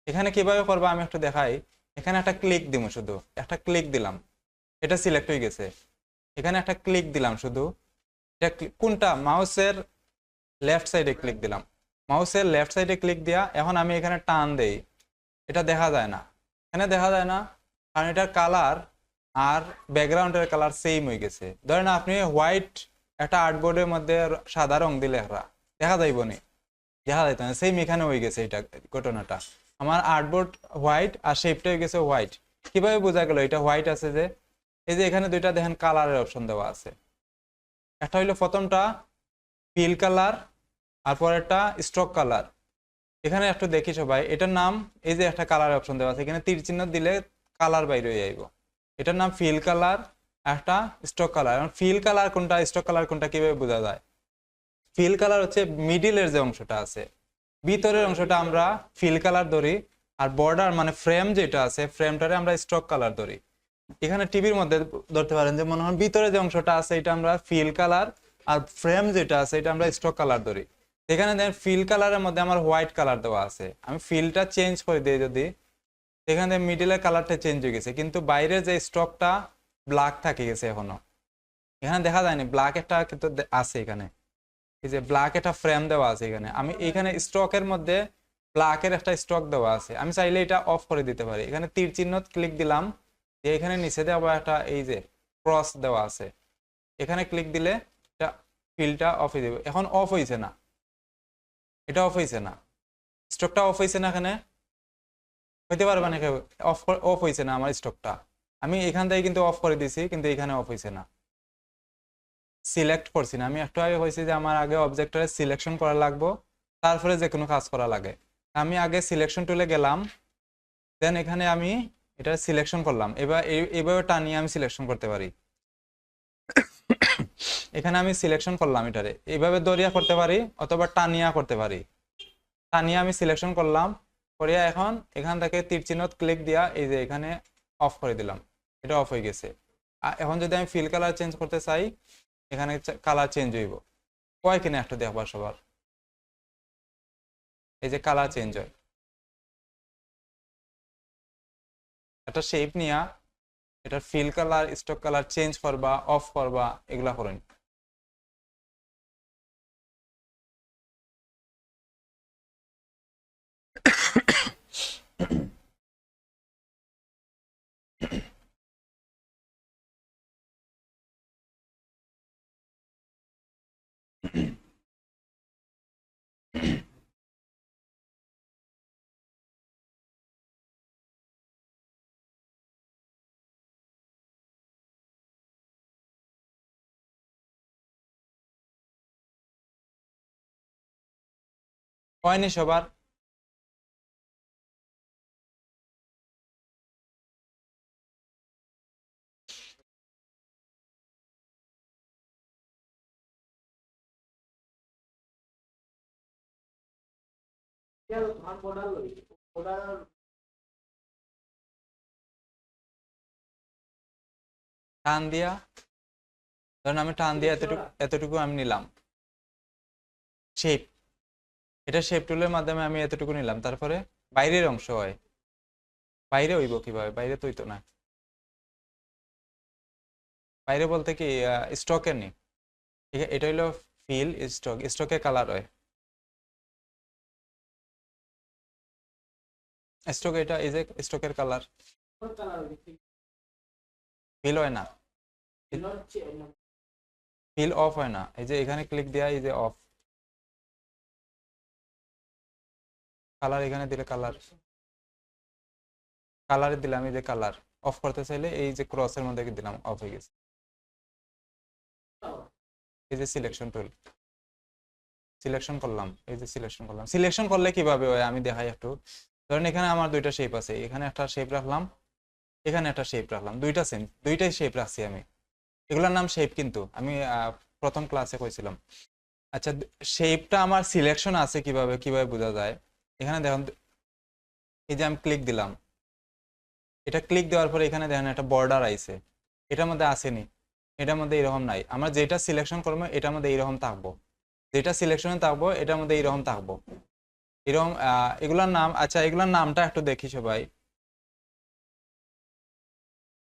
এখানে কিভাবে করবো আমি একটু দেখাই। এখানে একটা ক্লিক দিব, শুধু একটা ক্লিক দিলাম, এটা সিলেক্ট হয়ে গেছে। এখানে একটা ক্লিক দিলাম শুধু, এটা কোনটা, মাউসের লেফট সাইডে ক্লিক দিলাম, মাউসের লেফট সাইডে ক্লিক দিয়া এখন আমি এখানে টান দেই, এটা দেখা যায় না, এখানে দেখা যায় না, কারণ এটার কালার আর ব্যাকগ্রাউন্ডের কালার সেম হয়ে গেছে। ধরেন আপনি হোয়াইট একটা আর্টবোর্ডের মধ্যে সাদা রং দিলে দেখা যাইব নি? দেখা যাইত না, সেম এখানে হয়ে গেছে এটা ঘটনাটা। আমার আর্টবোর্ড হোয়াইট আর শেপটা হয়ে গেছে হোয়াইট। কিভাবে বোঝা গেল এটা হোয়াইট আছে? যে এই যে এখানে দুইটা দেখেন কালারের অপশন দেওয়া আছে, একটা হইলো প্রথমটা ফিল কালার আর পরেরটা স্ট্রোক কালার। এখানে একটু দেখি সবাই, এটার নাম, এই যে একটা কালার অপশন দেওয়া আছে, এখানে তীর চিহ্ন দিলে কালার বাইরে হয়ে যাইব। এটার নাম ফিল কালার, একটা স্ট্রোক কালার। এখন ফিল কালার কোনটা, স্ট্রোক কালার কোনটা কিভাবে বোঝা যায়? ফিল কালার হচ্ছে মিডিলের যে অংশটা আছে, ভিতরের অংশটা আমরা ফিল কালার ধরি, আর বর্ডার মানে ফ্রেম যেটা আছে ফ্রেমটারে আমরা স্ট্রোক কালার ধরি। এখানে টিভির মধ্যে ধরতে পারেন যে মনে হয় ভিতরে যে অংশটা আছে এটা আমরা ফিল কালার, আর ফ্রেম যেটা আছে এটা আমরা স্ট্রোক কালার ধরি। এখানে দেখেন ফিল কালারের মধ্যে আমার হোয়াইট কালার দেওয়া আছে, আমি ফিলটা চেঞ্জ করে দিই যদি, এখানে মিডিলের কালারটা চেঞ্জ হয়ে গেছে, কিন্তু বাইরে যে স্ট্রোকটা ব্ল্যাক থাকে গেছে এখনো, এখানে দেখা যায়নি, ব্ল্যাক একটা কিন্তু আছে এখানে, এই যে ব্ল্যাক একটা ফ্রেম দেওয়া আছে এখানে, আমি এখানে স্ট্রোকের মধ্যে ব্ল্যাকের একটা স্ট্রোক দেওয়া আছে, আমি চাইলে এটা অফ করে দিতে পারি। এখানে তীর চিহ্ন ক্লিক দিলাম, এখানে নিচে দেওয়া একটা এই যে ক্রস দেওয়া আছে, এখানে ক্লিক দিলে এটা ফিলটা অফ হয়ে যাবে। এখন অফ হয়েছে না, এটা অফ হয়েছে না, স্ট্রোকটা অফ হয়েছে না, এখানে হইতে পারবে না, অফ অফ হয়েছে না আমার স্ট্রোকটা, আমি এখান থেকে কিন্তু অফ করে দিছি, কিন্তু এখানে অফ হয়েছে না, সিলেক্ট করছি না। আমি একটু আগে হয়েছে যে আমার আগে অবজেক্টরে সিলেকশন করা লাগবে, তারপরে যে কোনো কাজ করা লাগে। আমি আগে সিলেকশন টুলে গেলাম, দেন এখানে আমি এটা সিলেকশন করলাম, এবার এইভাবে টানিয়ে আমি সিলেকশন করতে পারি। এখানে আমি সিলেকশন করলাম, এটারে এইভাবে দরিয়া করতে পারি অথবা টানিয়া করতে পারি। টানিয়া আমি সিলেকশন করলাম, করিয়া এখন এখান থেকে তীর চিহ্ন ক্লিক দিয়া এই যে এখানে অফ করে দিলাম, এটা অফ হয়ে গেছে। এখন যদি আমি ফিল কালার চেঞ্জ করতে চাই, এখানে কালার চেঞ্জ হইব, কয় কিনা একটা দেখবার সবার, এই যে কালার চেঞ্জ হয়, একটা শেপ নিয়া এটা fill colour stock colour change করবা, অফ করবা, এগুলা করেন। হয়নি সবার? টান দিয়া, ধরেন আমি টান দিয়া এতটুকু এতটুকু আমি নিলাম শেপ, এটা শেপ টুলের মাধ্যমে আমি এতটুকু নিলাম, তারপরে বাইরের অংশ হয়, বাইরে হইব কিভাবে? বাইরে তো হইতো না। বাইরে বলতে কি স্টকের নেই, ঠিক আছে, এটা হইলো ফিল স্টক, স্টকে কালার হয়, স্টক এটা এই যে স্টকের কালার ফিল হয় না, ফিল অফ হয় না, এই যে এখানে ক্লিক দেয়া, এই যে অফ, কালার এখানে দিলে কালার, কালারে দিলাম, এই যে কালার অফ করতে চাইলে এই যে ক্রসের মধ্যে দিলাম, অফ হয়ে গেছে। এই যে সিলেকশন টুল, সিলেকশন করলাম, এই যে সিলেকশন করলাম, সিলেকশন করলে কিভাবে হয় আমি দেখাই একটু। ধরেন এখানে আমার দুইটা শেপ আছে, এখানে একটা শেপ রাখলাম, এখানে একটা শেপ রাখলাম, দুইটা সেম, দুইটাই শেপ রাখছি আমি, এগুলোর নাম শেপ, কিন্তু আমি প্রথম ক্লাসে কইছিলাম। আচ্ছা, শেপটা আমার সিলেকশন আছে কিভাবে, কিভাবে বোঝা যায়? এখানে দেখুন, এই যে আমি ক্লিক দিলাম, এটা ক্লিক দেওয়ার পরে এখানে দেখেন একটা বর্ডার আইছে, এটার মধ্যে আসেনি, এটার মধ্যে এরকম নাই, আমরা যেটা সিলেকশন করবো এটার মধ্যে এইরকম থাকবো, যেটা সিলেকশনে থাকবো এটার মধ্যে এইরকম থাকবো, এরকম এগুলার নাম। আচ্ছা, এগুলার নামটা একটু দেখি সবাই।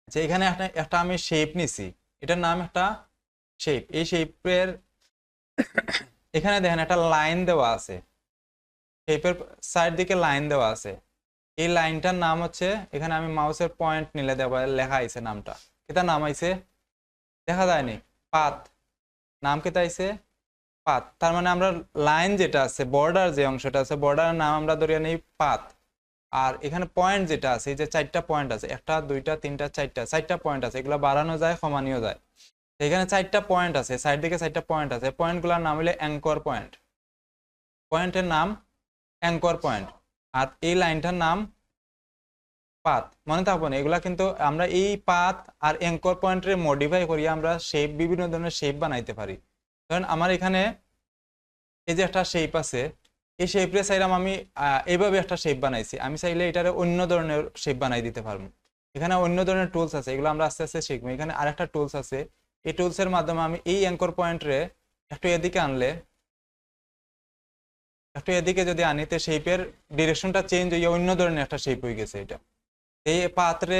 আচ্ছা, এখানে একটা একটা আমি শেপ নিছি, এটার নাম একটা শেপ, এই শেপের এখানে দেখেন একটা লাইন দেওয়া আছে, শেপের সাইড দিকে লাইন দেওয়া আছে, এই লাইনটার নাম হচ্ছে, এখানে আমি মাউসের পয়েন্ট নিলে দেওয়া লেখা আইছে নামটা, এটা নাম আইছে, দেখা যায়নি, পাত, নাম কেটে আইছে পাত, তার মানে আমরা লাইন যেটা আছে, বর্ডার যে অংশটা আছে, বর্ডারের নাম আমরা ধরিয়ে নেই পাত। আর এখানে পয়েন্ট যেটা আছে, এই যে চারটা পয়েন্ট আছে, একটা দুইটা তিনটা চারটা, চারটা পয়েন্ট আছে, এগুলো বাড়ানো যায় কমানিও যায়, তো এখানে চারটা পয়েন্ট আছে, সাইড দিকে চারটা পয়েন্ট আছে, পয়েন্টগুলোর নাম হলো অ্যাঙ্কর পয়েন্ট, পয়েন্টের নাম অ্যাঙ্কর পয়েন্ট, আর এই লাইনটার নাম পাত, মনে থাকবো না এগুলা, কিন্তু আমরা এই পাত আর অ্যাঙ্কর পয়েন্টের মডিফাই করি, আমরা শেপ, বিভিন্ন ধরনের শেপ বানাইতে পারি। ধরেন আমার এখানে এই যে একটা শেপ আছে, এই শেপে চাইলাম আমি এইভাবে একটা শেপ বানাইছি, আমি চাইলে এটারে অন্য ধরনের শেপ বানাই দিতে পারবো, এখানে অন্য ধরনের টুলস আছে, এগুলো আমরা আস্তে আস্তে শিখবো। এখানে আরেকটা টুলস আছে, এই টুলসের মাধ্যমে আমি এই অ্যাঙ্কর পয়েন্টে একটু এদিকে আনলে, একটু এদিকে যদি আনি, তো শেপের ডিরেকশনটা চেঞ্জ হয়ে অন্য ধরনের একটা শেপ হয়ে গেছে, এটা এই পাত্রে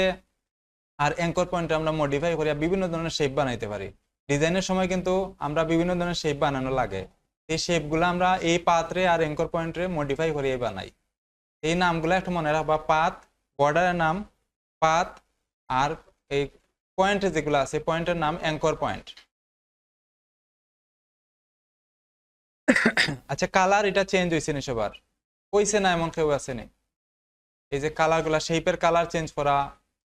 আর অ্যাঙ্কর পয়েন্টে আমরা মডিফাই করি, বিভিন্ন ধরনের শেপ বানাইতে পারি। ডিজাইনের সময় কিন্তু আমরা বিভিন্ন ধরনের শেপ বানানো লাগে, এই শেপগুলো আমরা এই পাত্রে আর অ্যাঙ্কর পয়েন্টে মডিফাই করে বানাই। এই নামগুলো একটু মনে রাখবা, পাত, বর্ডারের নাম পাত, আর এই পয়েন্টে যেগুলো আছে পয়েন্টের নাম অ্যাঙ্কর পয়েন্ট। আচ্ছা, কালার এটা চেঞ্জ হয়েছে না সবার? হইছে না এমন কেউ আছে না? এই যে কালারগুলা, শেপের কালার চেঞ্জ করা,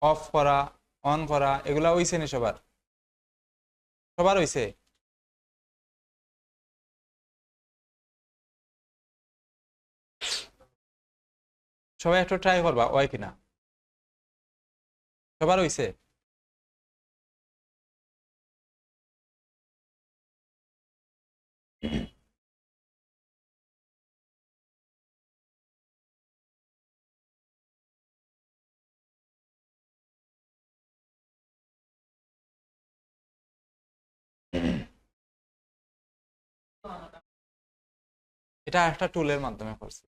অফ করা, অন করা, এগুলা হইছে না সবার? সবার হইছে? সবাই একটু ট্রাই করবা ওই কিনা, সবার হইছে? এটা একটা টুলের মাধ্যমে করছি,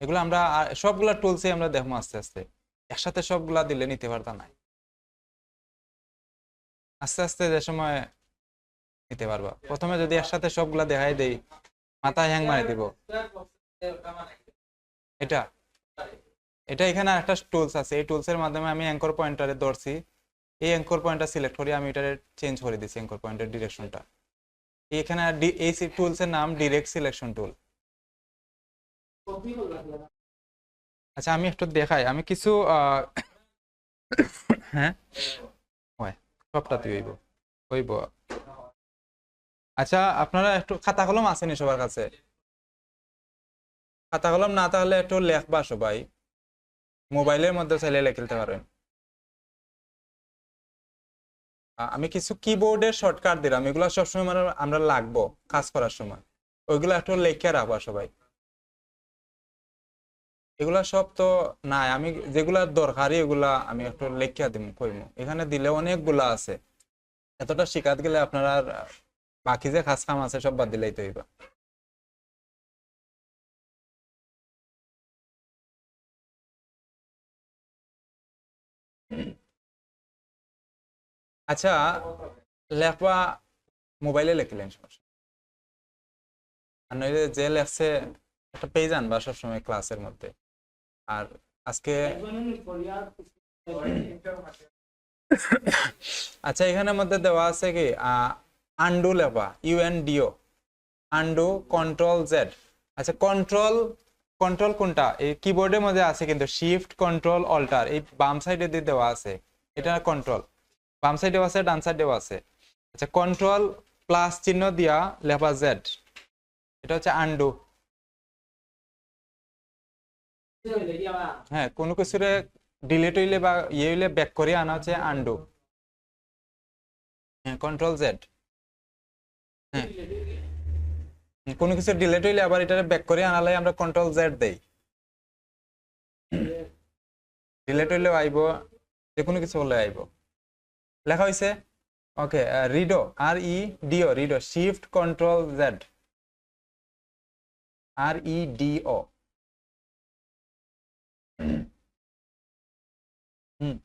এগুলো আমরা সবগুলা টুলসে আমরা দেখবো আস্তে আস্তে, একসাথে সবগুলা দিলে নিতে পারতা না, আস্তে আস্তে যে সময় নিতে পারবা। প্রথমে যদি একসাথে সবগুলা দেখাই দেই, মাথায় হ্যাং মারি দিব। এটা এটা এখানে একটা টুলস আছে, এই টুলসের মাধ্যমে আমি অ্যাঙ্কর পয়েন্টারে ধরছি, এই অ্যাঙ্কর পয়েন্টটা সিলেক্ট করি, আমি এটারে চেঞ্জ করে দিচ্ছি অ্যাঙ্কর পয়েন্টের ডিরেকশনটা। এখানে এই টুলসের নাম ডিরেক্ট সিলেকশন টুল। আচ্ছা, আমি একটু দেখাই, আমি কিছু হ্যাঁ, হয় সবটাতে হইব, হইব। আচ্ছা, আপনারা একটু খাতা কলম আসেনি সবার কাছে? খাতা কলম না তাহলে একটু লেখবা সবাই, মোবাইলের মধ্যে চাইলে লিখতে পারেন। আমি কিছু কিবোর্ডের শর্টকাট দিলাম, এগুলো সবসময় মানে আমরা লাগবো কাজ করার সময়, ওইগুলো একটু লিখে রাখবা সবাই। এগুলা সব তো নাই, আমি যেগুলা দরকারি এগুলা আমি একটু লিখে দিব কইমু, এখানে দিলে অনেকগুলা আছে, এতটা শিখাত গেলে আপনারা বাকি যে কাজ কাম আছে সব বাদ দিলেই তো হইবা। আচ্ছা, লেখবা মোবাইলে লিখলেন সমস্যা, আর নইলে যে লেখছে একটা পেজ আনবা সবসময় ক্লাসের মধ্যে। আর আজকে আচ্ছা, এখানের মধ্যে দেওয়া আছে কি আন্ডু লেখবা, ইউএনডিও, আন্ডু, কন্ট্রোল জেড। আচ্ছা, কন্ট্রোল কন্ট্রোল কোনটা? এই কিবোর্ডের মধ্যে আছে কিন্তু শিফট কন্ট্রোল অল্টার, এই বাম সাইডে দিয়ে দেওয়া আছে, এটা কন্ট্রোল। বাম সাইডেও আছে, ডান সাইডেও আছে। আচ্ছা, কন্ট্রোল প্লাস চিহ্ন দিয়া লেখা জেড, এটা হচ্ছে আন্ডু। হ্যাঁ, কোনো কিছুরে ডিলিট হইলে বা ইয়ে হইলে ব্যাক করে আনা হচ্ছে আন্ডু। হ্যাঁ, কন্ট্রোল জেড। হ্যাঁ, কোনো কিছু ডিলিট হইলে আবার এটা ব্যাক করে আনালে আমরা কন্ট্রোল জেড দেই। ডিলিট হইলেও আইব, যে কোনো কিছু হলে আইব। লেখা হয়েছে? ওকে, রিডো, আর ই ডিও, রিডো, শিফট কন্ট্রোল জেড, আর ই ডিও। হুম,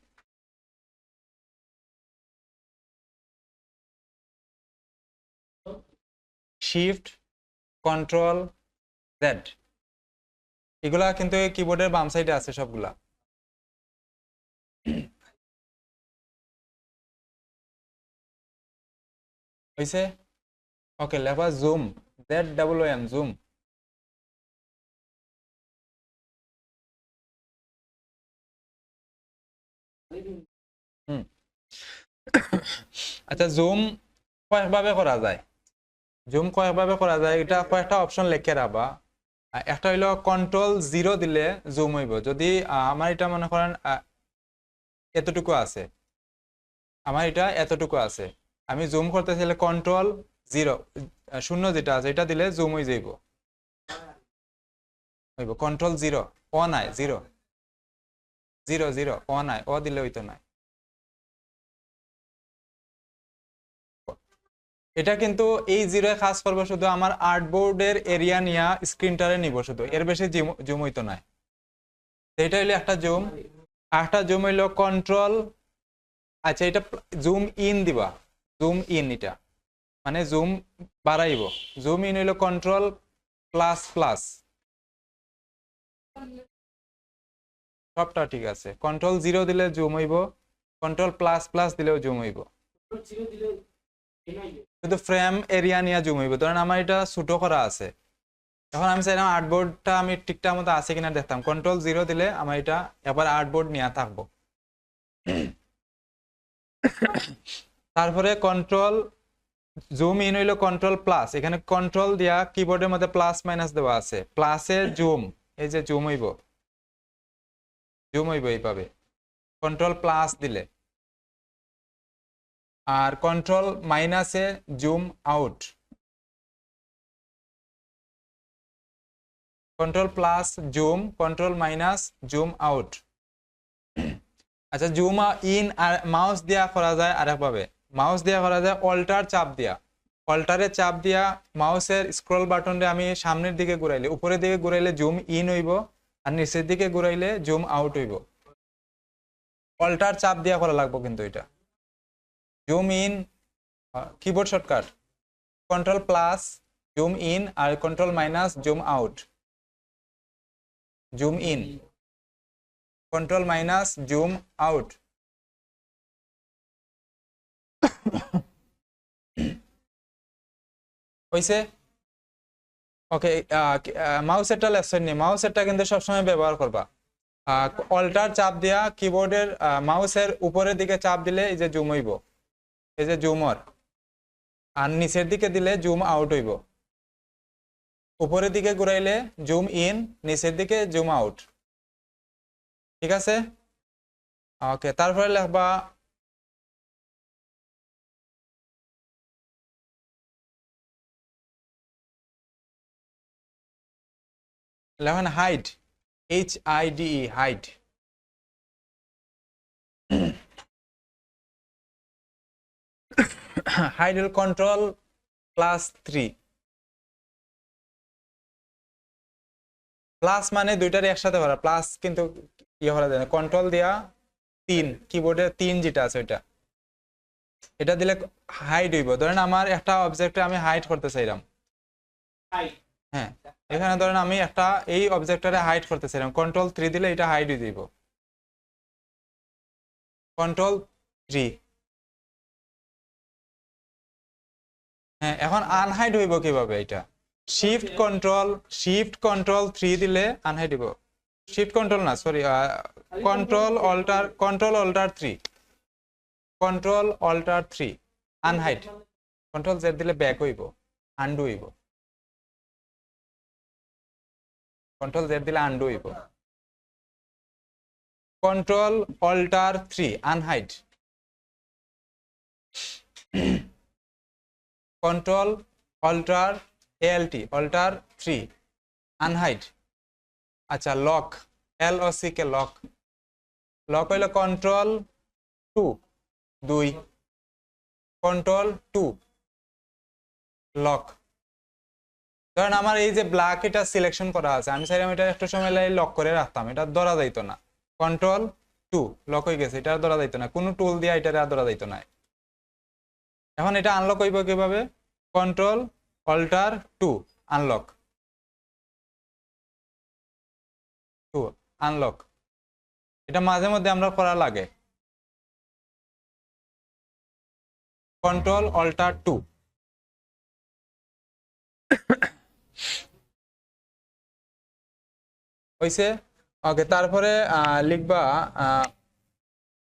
শিফট কন্ট্রোল জেড, এগুলা কিন্তু কিবোর্ডের বাম সাইডে আছে সবগুলা। হয়েছে? ওকে, লেখা zoom, Z double O M, zoom. হুম, আচ্ছা, জুম কয়েকভাবে করা যায়, জুম কয়েকভাবে করা যায়, এটা কয়েকটা অপশন লিখে রাখবা। একটা হইলো কন্ট্রোল জিরো দিলে জুম হইব, যদি আমার এটা মনে করেন এতটুকু আছে, আমার এটা এতটুকু আছে, আমি জুম করতে চাইলে কন্ট্রোল জিরো, শূন্য যেটা আছে এটা দিলে জুম হয়ে যাইব, হইব কন্ট্রোল জিরো, ও নাই জিরো, জিরো জিরো, ও নাই, ও দিলে হইতো নাই। এটা কিন্তু এই জিরোয় কাজ করবে শুধু আমার আর্টবোর্ডের এরিয়া নিয়ে স্ক্রিনটারে নিব শুধু, এর বেশি জুম হইতো নাই। এটা হইলো একটা জুম। একটা জুম হইলো কন্ট্রোল, আচ্ছা এটা জুম ইন দিবা, জুম ইন, এটা মানে জুম বাড়াইব। জুম ইন হইলো কন্ট্রোল প্লাস প্লাস, সবটা ঠিক আছে। কন্ট্রোল জিরো দিলে জুম হইব, কন্ট্রোল প্লাস প্লাস দিলেও জুম হইব, শুধু ফ্রেম এরিয়া নিয়ে জুম হইব। ধরেন আমার এটা ছোট করা আছে, এখন আমি চাইলাম আর্টবোর্ডটা আমি ঠিকঠাক মতো আছে কিনা দেখতাম, কন্ট্রোল জিরো দিলে আমার এটা এবার আর্টবোর্ড নিয়ে থাকবো। তারপরে কন্ট্রোল জুম ইন হইলো কন্ট্রোল প্লাস, এখানে কন্ট্রোল দিয়া কিবোর্ডের মধ্যে প্লাস মাইনাস দেওয়া আছে, প্লাসে জুম, এই যে জুম হইব, জুম হইব এইভাবে কন্ট্রোল প্লাস দিলে। আর কন্ট্রোল মাইনাসে zoom out, control plus zoom, control minus zoom out. আচ্ছা, জুম ইন আর মাউস দিয়া করা যায় আরেকভাবে, মাউস দিয়া করা যায় অল্টার চাপ দিয়া, অল্টারে চাপ দিয়া মাউসের স্ক্রল বাটনটা আমি সামনের দিকে ঘুরাইলে, উপরের দিকে ঘুরাইলে জুম ইন হইব, আর নিচের দিকে ঘুরাইলে জুম আউট হইব। অল্টার চাপ দিয়া করা লাগবে কিন্তু এটা। Zoom in keyboard shortcut control plus zoom in, আর control minus zoom out, zoom in, control minus zoom out. হইছে? ওকে, মাউসেরটা লেসন নি, মাউসেরটা কিন্তু সবসময় ব্যবহার করবা। অল্টার চাপ দিয়া কিবোর্ডের মাউসের উপরের দিকে চাপ দিলে এই যে জুম হইব, এই যে জুমর, আর নিচের দিকে দিলে জুম আউট হইব, উপরের দিকে ঘুরাইলে জুম ইন, নিচের দিকে জুম আউট। ঠিক আছে, ওকে। তারপরে লিখবা লেখেন হাইড, HIDE, হাইড। হাইড হল কন্ট্রোল +3। প্লাস মানে দুইটারই একসাথে করা, প্লাস কিন্তু ইয়ে করা যায় না, কন্ট্রোল দিয়া 3, কিবোর্ডে 3 যেটা আছে ওইটা, এটা দিলে হাইড হইব। ধরেন আমার একটা অবজেক্টে আমি হাইড করতে চাইলাম, হ্যাঁ এখানে ধরেন আমি একটা এই অবজেক্টটারে হাইড করতে চাইলাম, কন্ট্রোল 3 দিলে এটা হাইড হয়ে যাইব, কন্ট্রোল 3। হ্যাঁ এখন আনহাইড হইব কিভাবে এটা, শিফট কন্ট্রোল 3 দিলে আনহাইড হইব, শিফট কন্ট্রোল না sorry, control alter 3 unhide, control Z দিলে ব্যাক হইব, আন্ডু হইব, কন্ট্রোল Z দিলে আন্ডু হইব, control alter three unhide, control alter alt alter 3 unhide. আচ্ছা লক, LOCK লক, লক হইল কন্ট্রোল-2 কন্ট্রোল-2 লক। ধরেন আমার এই যে ব্ল্যাক এটা সিলেকশন করা আছে, আমি চাইলাম এটা একটু সময় লক করে রাখতাম, এটা ধরা যাইতো না, কন্ট্রোল-2 লক হয়ে গেছে, এটা ধরা যাইতো না, কোনো টুল দিয়ে এটা ধরা যাইতো না। এখন এটা আনলক হইব কিভাবে, কন্ট্রোল-অল্টার-2 আনলক, আনলক, এটা মাঝে মধ্যে আমরা করা লাগে, কন্ট্রোল-অল্টার-2। হইছে, ওকে। তারপরে লিখবা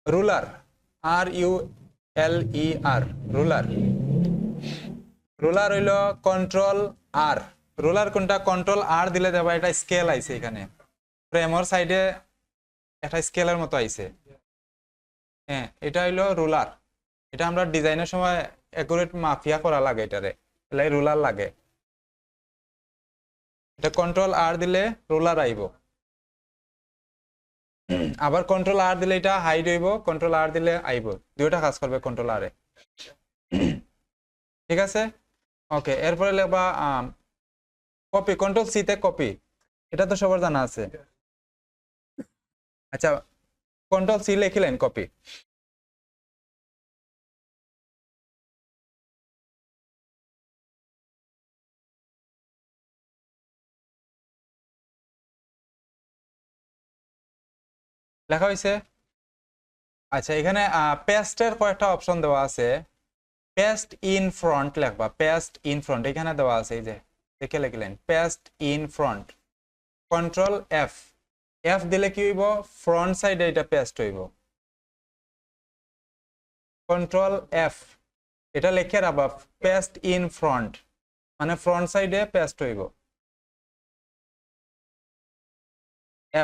রুলার, RULER রুলার, রুলার হইল কন্ট্রোল-R, রুলার কোনটা, কন্ট্রোল-R দিলে দেবা এটা স্কেল আইছে, এখানে ফ্রেমর সাইডে একটা স্কেলের মতো আইছে, হ্যাঁ এটা হইলো রুলার, এটা আমরা ডিজাইনের সময় একুরেট মাফিয়া করা লাগে, এটারে এলাই রুলার লাগে, এটা কন্ট্রোল-R দিলে রুলার আইব, আবার কন্ট্রোল-R দিলে এটা হাইড হইব, কন্ট্রোল-R দিলে আইব, দুইটা কাজ করবে কন্ট্রোল-R এ। ঠিক আছে, ওকে। এরপরে লিখবা কপি, কন্ট্রোল-C তে কপি, এটা তো সবার জানা আছে। আচ্ছা কন্ট্রোল-C লিখিলেন কপি, লেখা হয়েছে। আচ্ছা এখানে পেস্টের কয়েকটা অপশন দেওয়া আছে, পেস্ট ইন ফ্রন্ট লিখবা, পেস্ট ইন ফ্রন্ট এখানে দেওয়া আছে, এই যে দেখে লিখলেন পেস্ট ইন ফ্রন্ট, কন্ট্রোল-F, F দিলে কি হইব, ফ্রন্ট সাইডে এটা পেস্ট হইব, কন্ট্রোল-F এটা লিখে রাখবা, পেস্ট ইন ফ্রন্ট মানে ফ্রন্ট সাইডে পেস্ট হইব,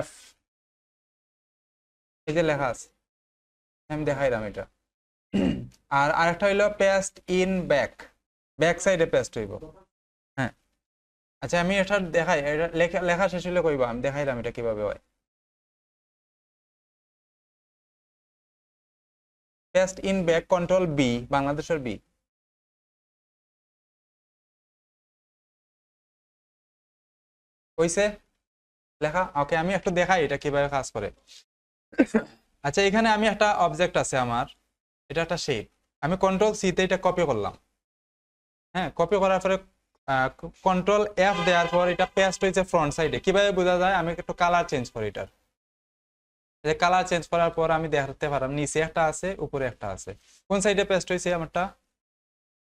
F এই যে লেখা আছে, আমি দেখাইলাম এটা। আর আরেকটা হইলো পেস্ট ইন ব্যাক, ব্যাক সাইডে পেস্ট হইব, হ্যাঁ। আচ্ছা আমি এটা দেখাই, এটা লেখা শেষ হলে কইব, আমি দেখাইলাম এটা কিভাবে হয়। পেস্ট ইন ব্যাক কন্ট্রোল-B, বাংলাদেশের B, হইছে লেখা, ওকে। আমি একটু দেখাই এটা কিভাবে কাজ করে। আচ্ছা এখানে আমি একটা অবজেক্ট আছে আমার, এটা একটা শেপ, আমি কন্ট্রোল-C তে এটা কপি করলাম, হ্যাঁ কপি করার পরে কন্ট্রোল-F দেওয়ার পর এটা পেস্ট হয়েছে ফ্রন্ট সাইডে, কিভাবে বোঝা যায়, আমি একটু কালার চেঞ্জ করি এটার, কালার চেঞ্জ করার পর আমি দেখাতে পারলাম নিচে একটা আছে উপরে একটা আছে, কোন সাইডে পেস্ট হয়েছে আমারটা,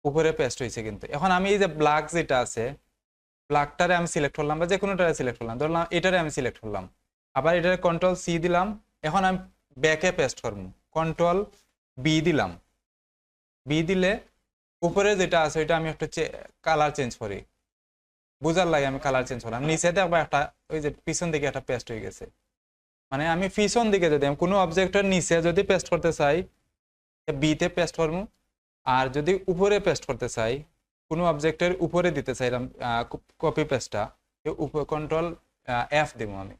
উপরে পেস্ট হয়েছে। কিন্তু এখন আমি এই যে ব্ল্যাক যেটা আছে, ব্ল্যাকটারে আমি সিলেক্ট করলাম, বা যে কোনোটারে সিলেক্ট করলাম, ধরলাম এটারে আমি সিলেক্ট করলাম, আবার এটারে কন্ট্রোল-C দিলাম, এখন আমি ব্যাকে পেস্ট করবো, কন্ট্রোল-B দিলাম, B দিলে উপরে যেটা আছে ওইটা আমি একটু কালার চেঞ্জ করি, বুঝার লাগে আমি কালার চেঞ্জ করলাম। নিচে দেখবো একটা ওই যে পিছন দিকে একটা পেস্ট হয়ে গেছে, মানে আমি পিছন দিকে যদি আমি কোনো অবজেক্টের নিচে যদি পেস্ট করতে চাই বিতে পেস্ট করবো, আর যদি উপরে পেস্ট করতে চাই কোনো অবজেক্টের উপরে দিতে চাইলাম কপি পেস্টটা, কন্ট্রোল এফ দেবো আমি।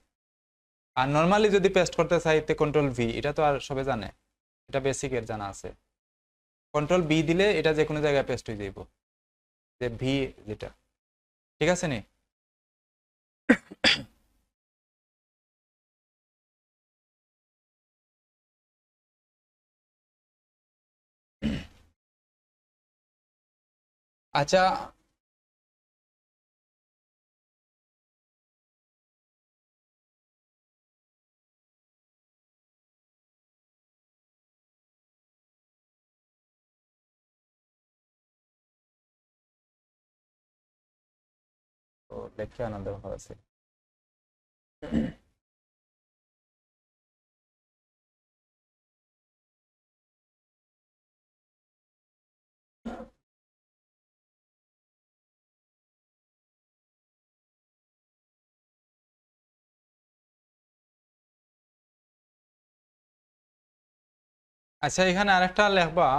আর নর্মালি যদি পেস্ট করতে চাই তে কন্ট্রোল ভি, এটা তো আর সবে জানে, এটা বেসিকের জানা আছে। কন্ট্রোল বি দিলে এটা যে কোনো জায়গায় পেস্ট হয়ে যাইব, যে ভি যেটা, ঠিক আছে নি? আচ্ছা, তো লেখা আনা দরকার আছে। আচ্ছা, এখানে আরেকটা লেখবা,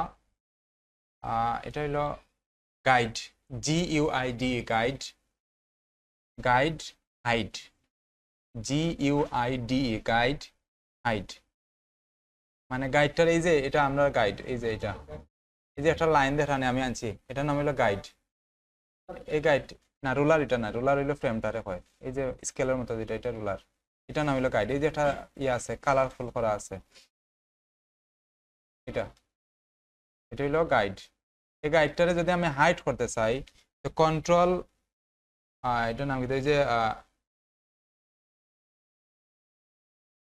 এটা হলো guide, GUID, guide, guide hide, GUID, guide hide. মানে গাইডটার এই যে এটা আমরা গাইড, এই যে এটা, এই যে একটা লাইন দেখানে আমি আনছি, এটার নাম হলো গাইড। এই গাইড না, রুলার এটা না, রুলার হইলো ফ্রেমটারে হয়, এই যে স্কেলের মতো যেটা, এটা রুলার, এটা নাম হলো গাইড। এই যে একটা ইয়ে আছে কালারফুল করা আছে, এটা, এটা হলো গাইড। এই গাইডটারে যদি আমি হাইড করতে চাই তো কন্ট্রোল, এটার নাম কি, এই যে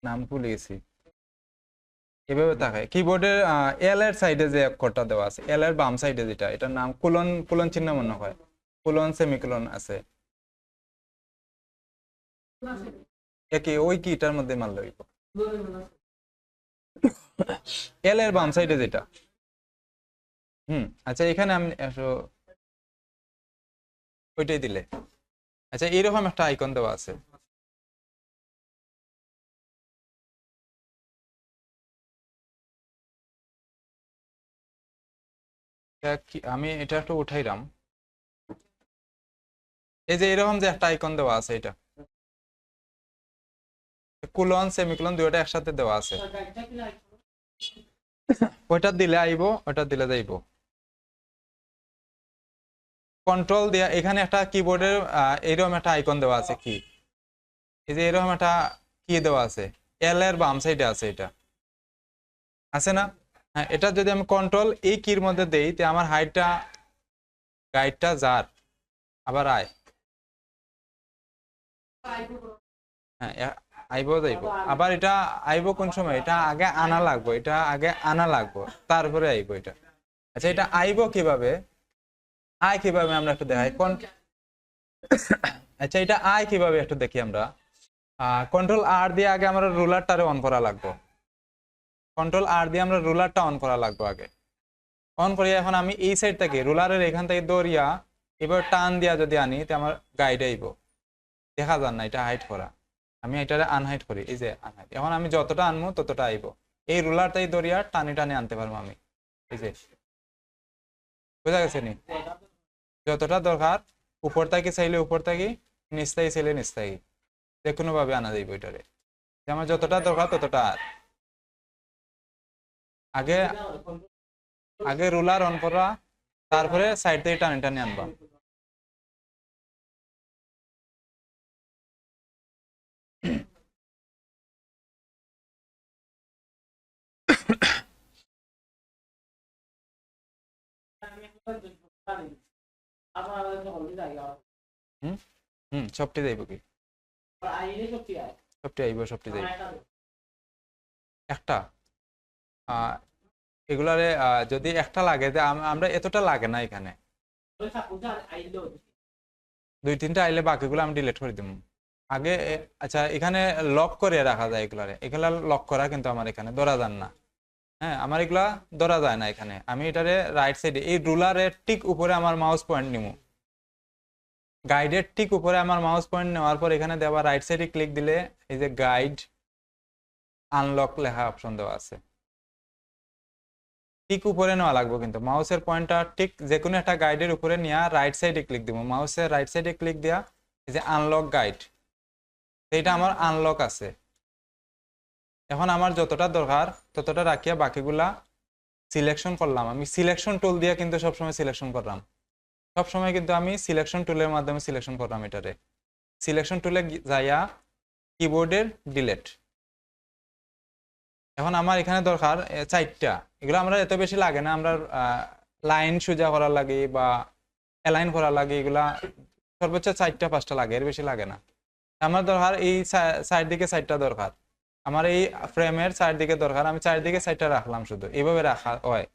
নাম ভুলে গেছি, এভাবে থাকে কিবোর্ডের এল এর সাইডে যে অক্ষরটা দেওয়া আছে, এল এর বাম সাইডে যেটা, এটার নাম কোলন, কোলন চিহ্ন মনে হয়, কোলন সেমিকোলন আছে, একই ওই কিটার মধ্যে মারলে হইব। এল এর বাম সাইডে যেটা। আচ্ছা, এখানে আমি ওইটাই দিলে, আচ্ছা এইরকম একটা আইকন দেওয়া আছে, আমি এটা একটু উঠাইলাম, এই যে এরকম যে একটা আইকন দেওয়া আছে, এটা কোলন সেমিকোলন দুইটা একসাথে দেওয়া আছে, ওইটা দিলে আইব, ওইটা দিলে যাইব। কন্ট্রোল দেয়া এখানে একটা কিবোর্ডের এরকম একটা আইকন দেওয়া আছে, কি এই যে এরকম একটা কি দেওয়া আছে, এল এর বাম সাইডে আছে, এটা আছে না? হ্যাঁ, এটা যদি আমি কন্ট্রোল এই কির মধ্যে দেই তে আমার হাইটটা, গাইডটা যার আবার আয়, হ্যাঁ আইব যাইব, আবার এটা আইব কোন সময়, এটা আগে আনা লাগবে, এটা আগে আনা লাগবে, তারপরে আইব এটা। আচ্ছা, এটা আইব কিভাবে, আয় কিভাবে আমরা একটু দেখাই কোন, আচ্ছা এটা আয় কিভাবে একটু দেখি আমরা। কন্ট্রোল আর দিয়ে আগে আমরা রুলারটারে অন করা লাগবে, কন্ট্রোল আর দিয়ে আমরা রুলারটা অন করা লাগবে আগে, অন করি। এখন আমি এই সাইড থেকে রুলারের এখান থেকে দৌড়িয়া এবার টান দিয়া যদি আনি তো আমার গাইড আইব, দেখা যান না এটা হাইট করা, আমি এটারে আনহাইট করি, এই যে আনহাইট, এখন আমি যতটা আনবো ততটা আইব, এই রুলারটাই দৌড়িয়া টানি টানি আনতে পারবো আমি, এই যে বুঝা গেছে নি? যতটা দরকার উপর থেকে চাইলে উপর থেকে, নিচ থেকে চাইলে নিচ থেকে, যে কোনো ভাবে আনা যাইব এটারে, আমার যতটা দরকার ততটা। আগে আগে রুলার অন করা, তারপরে সাইড থেকে টানি টানি আনবা। হুম সবটি যাইব কি, সবটি আইব, সবটি যাইব একটা, এগুলারে যদি একটা লাগে, যে আমরা এতটা লাগে না এখানে, দুই তিনটা আইলে বাকিগুলো আমি ডিলিট করে দিব আগে। আচ্ছা, এখানে লক করে রাখা যায় এগুলারে, এগুলা লক করা কিন্তু আমার এখানে ধরা যান না, হ্যাঁ, আমার এগুলা ধরা যায় না এখানে। আমি এটারে রাইট সাইডে এই রুলারের ঠিক উপরে আমার মাউস পয়েন্ট নিব, গাইডের ঠিক উপরে আমার মাউস পয়েন্ট নেওয়ার পর এখানে দেওয়া রাইট সাইডে ক্লিক দিলে এই যে গাইড আনলক লেখা অপশন দেওয়া আছে, ঠিক উপরে নেওয়া লাগবে। কিন্তু মাউসের পয়েন্টটা ঠিক যে কোনো একটা গাইডের উপরে নিয়ে রাইট সাইডে ক্লিক দিব, মাউসের রাইট সাইডে ক্লিক দেওয়া এই যে আনলক গাইড, এইটা আমার আনলক আছে। এখন আমার যতটা দরকার ততটা রাখিয়া বাকিগুলা সিলেকশন করলাম। আমি সিলেকশন টুল দিয়ে কিন্তু সবসময় সিলেকশন করলাম, সবসময় কিন্তু আমি সিলেকশন টুলের মাধ্যমে সিলেকশন করলাম। এটারে সিলেকশন টুলে যাইয়া কিবোর্ডের ডিলেট। এখন আমার এখানে দরকার 4টা, এগুলো আমরা এত বেশি লাগে না, আমরা লাইন সোজা করার লাগে বা অ্যালাইন করার লাগে এগুলা সর্বোচ্চ 4টা 5টা লাগে, এর বেশি লাগে না। আমার দরকার এই সাইড দিকে 4টা দরকার, আমার এই ফ্রেমের চারদিকে দরকার, আমি চারদিকে 4টা রাখলাম, শুধু এইভাবে রাখা হয়।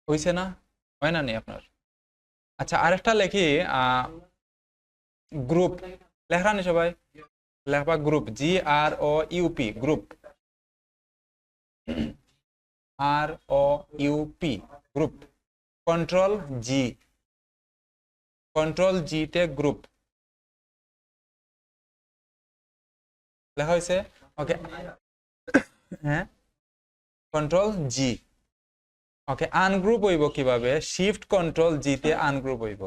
হইছে না? হয় না নি আপনার? আচ্ছা, আরেকটা লেখি, গ্রুপ লেখরানি সবাই লেখবা, GROUP group, ROUP group, control G তে গ্রুপ লেখা হয়েছে। ওকে, হ্যাঁ, কন্ট্রোল G। ওকে, আনগ্রুপ হইব কিভাবে? শিফট কন্ট্রোল G তে আনগ্রুপ হইব।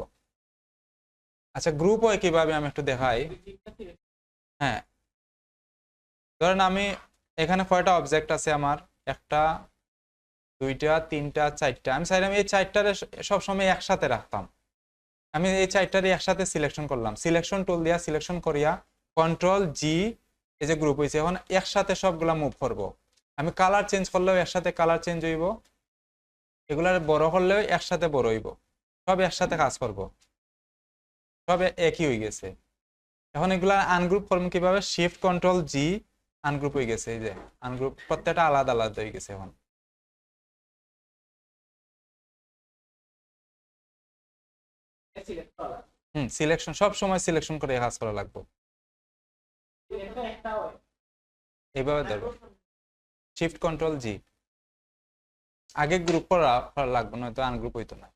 আচ্ছা, গ্রুপ হয় কিভাবে আমি একটু দেখাই। হ্যাঁ, ধরেন আমি এখানে কয়টা অবজেক্ট আছে আমার, 1টা 2টা 3টা 4টা, আমি চাইলাম এই 4টারে সবসময় একসাথে রাখতাম। আমি এই 4টারে একসাথে সিলেকশন করলাম, সিলেকশন টুল দিয়া সিলেকশন করিয়া কন্ট্রোল G, এই যে গ্রুপ হয়েছে। এখন একসাথে সবগুলা মুভ করব। আমি কালার চেঞ্জ করলেও একসাথে কালার চেঞ্জ হইব, এগুলার বড় করলেও একসাথে বড় হইব, সব একসাথে কাজ করব, সব একই হয়ে গেছে। এখন এগুলা আনগ্রুপ করবো কিভাবে? শিফট কন্ট্রোল G, আনগ্রুপ হয়ে গেছে। এই যে আনগ্রুপ, প্রত্যেকটা আলাদা আলাদা হয়ে গেছে। এখন সিলেকশন সব সময় সিলেকশন করে কাজ করা লাগবে, এইভাবে ধরবো, শিফট কন্ট্রোল G। আগে গ্রুপ করা লাগবে, নয়তো আনগ্রুপ হইতো না।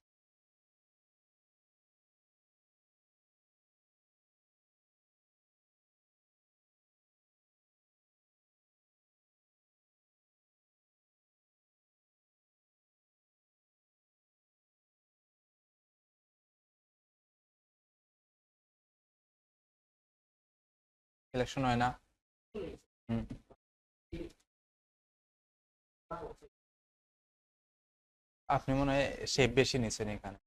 সিলেকশন হয় না। হুম, আপনি মনে হয় শেপ বেশি নিছেন, এখানে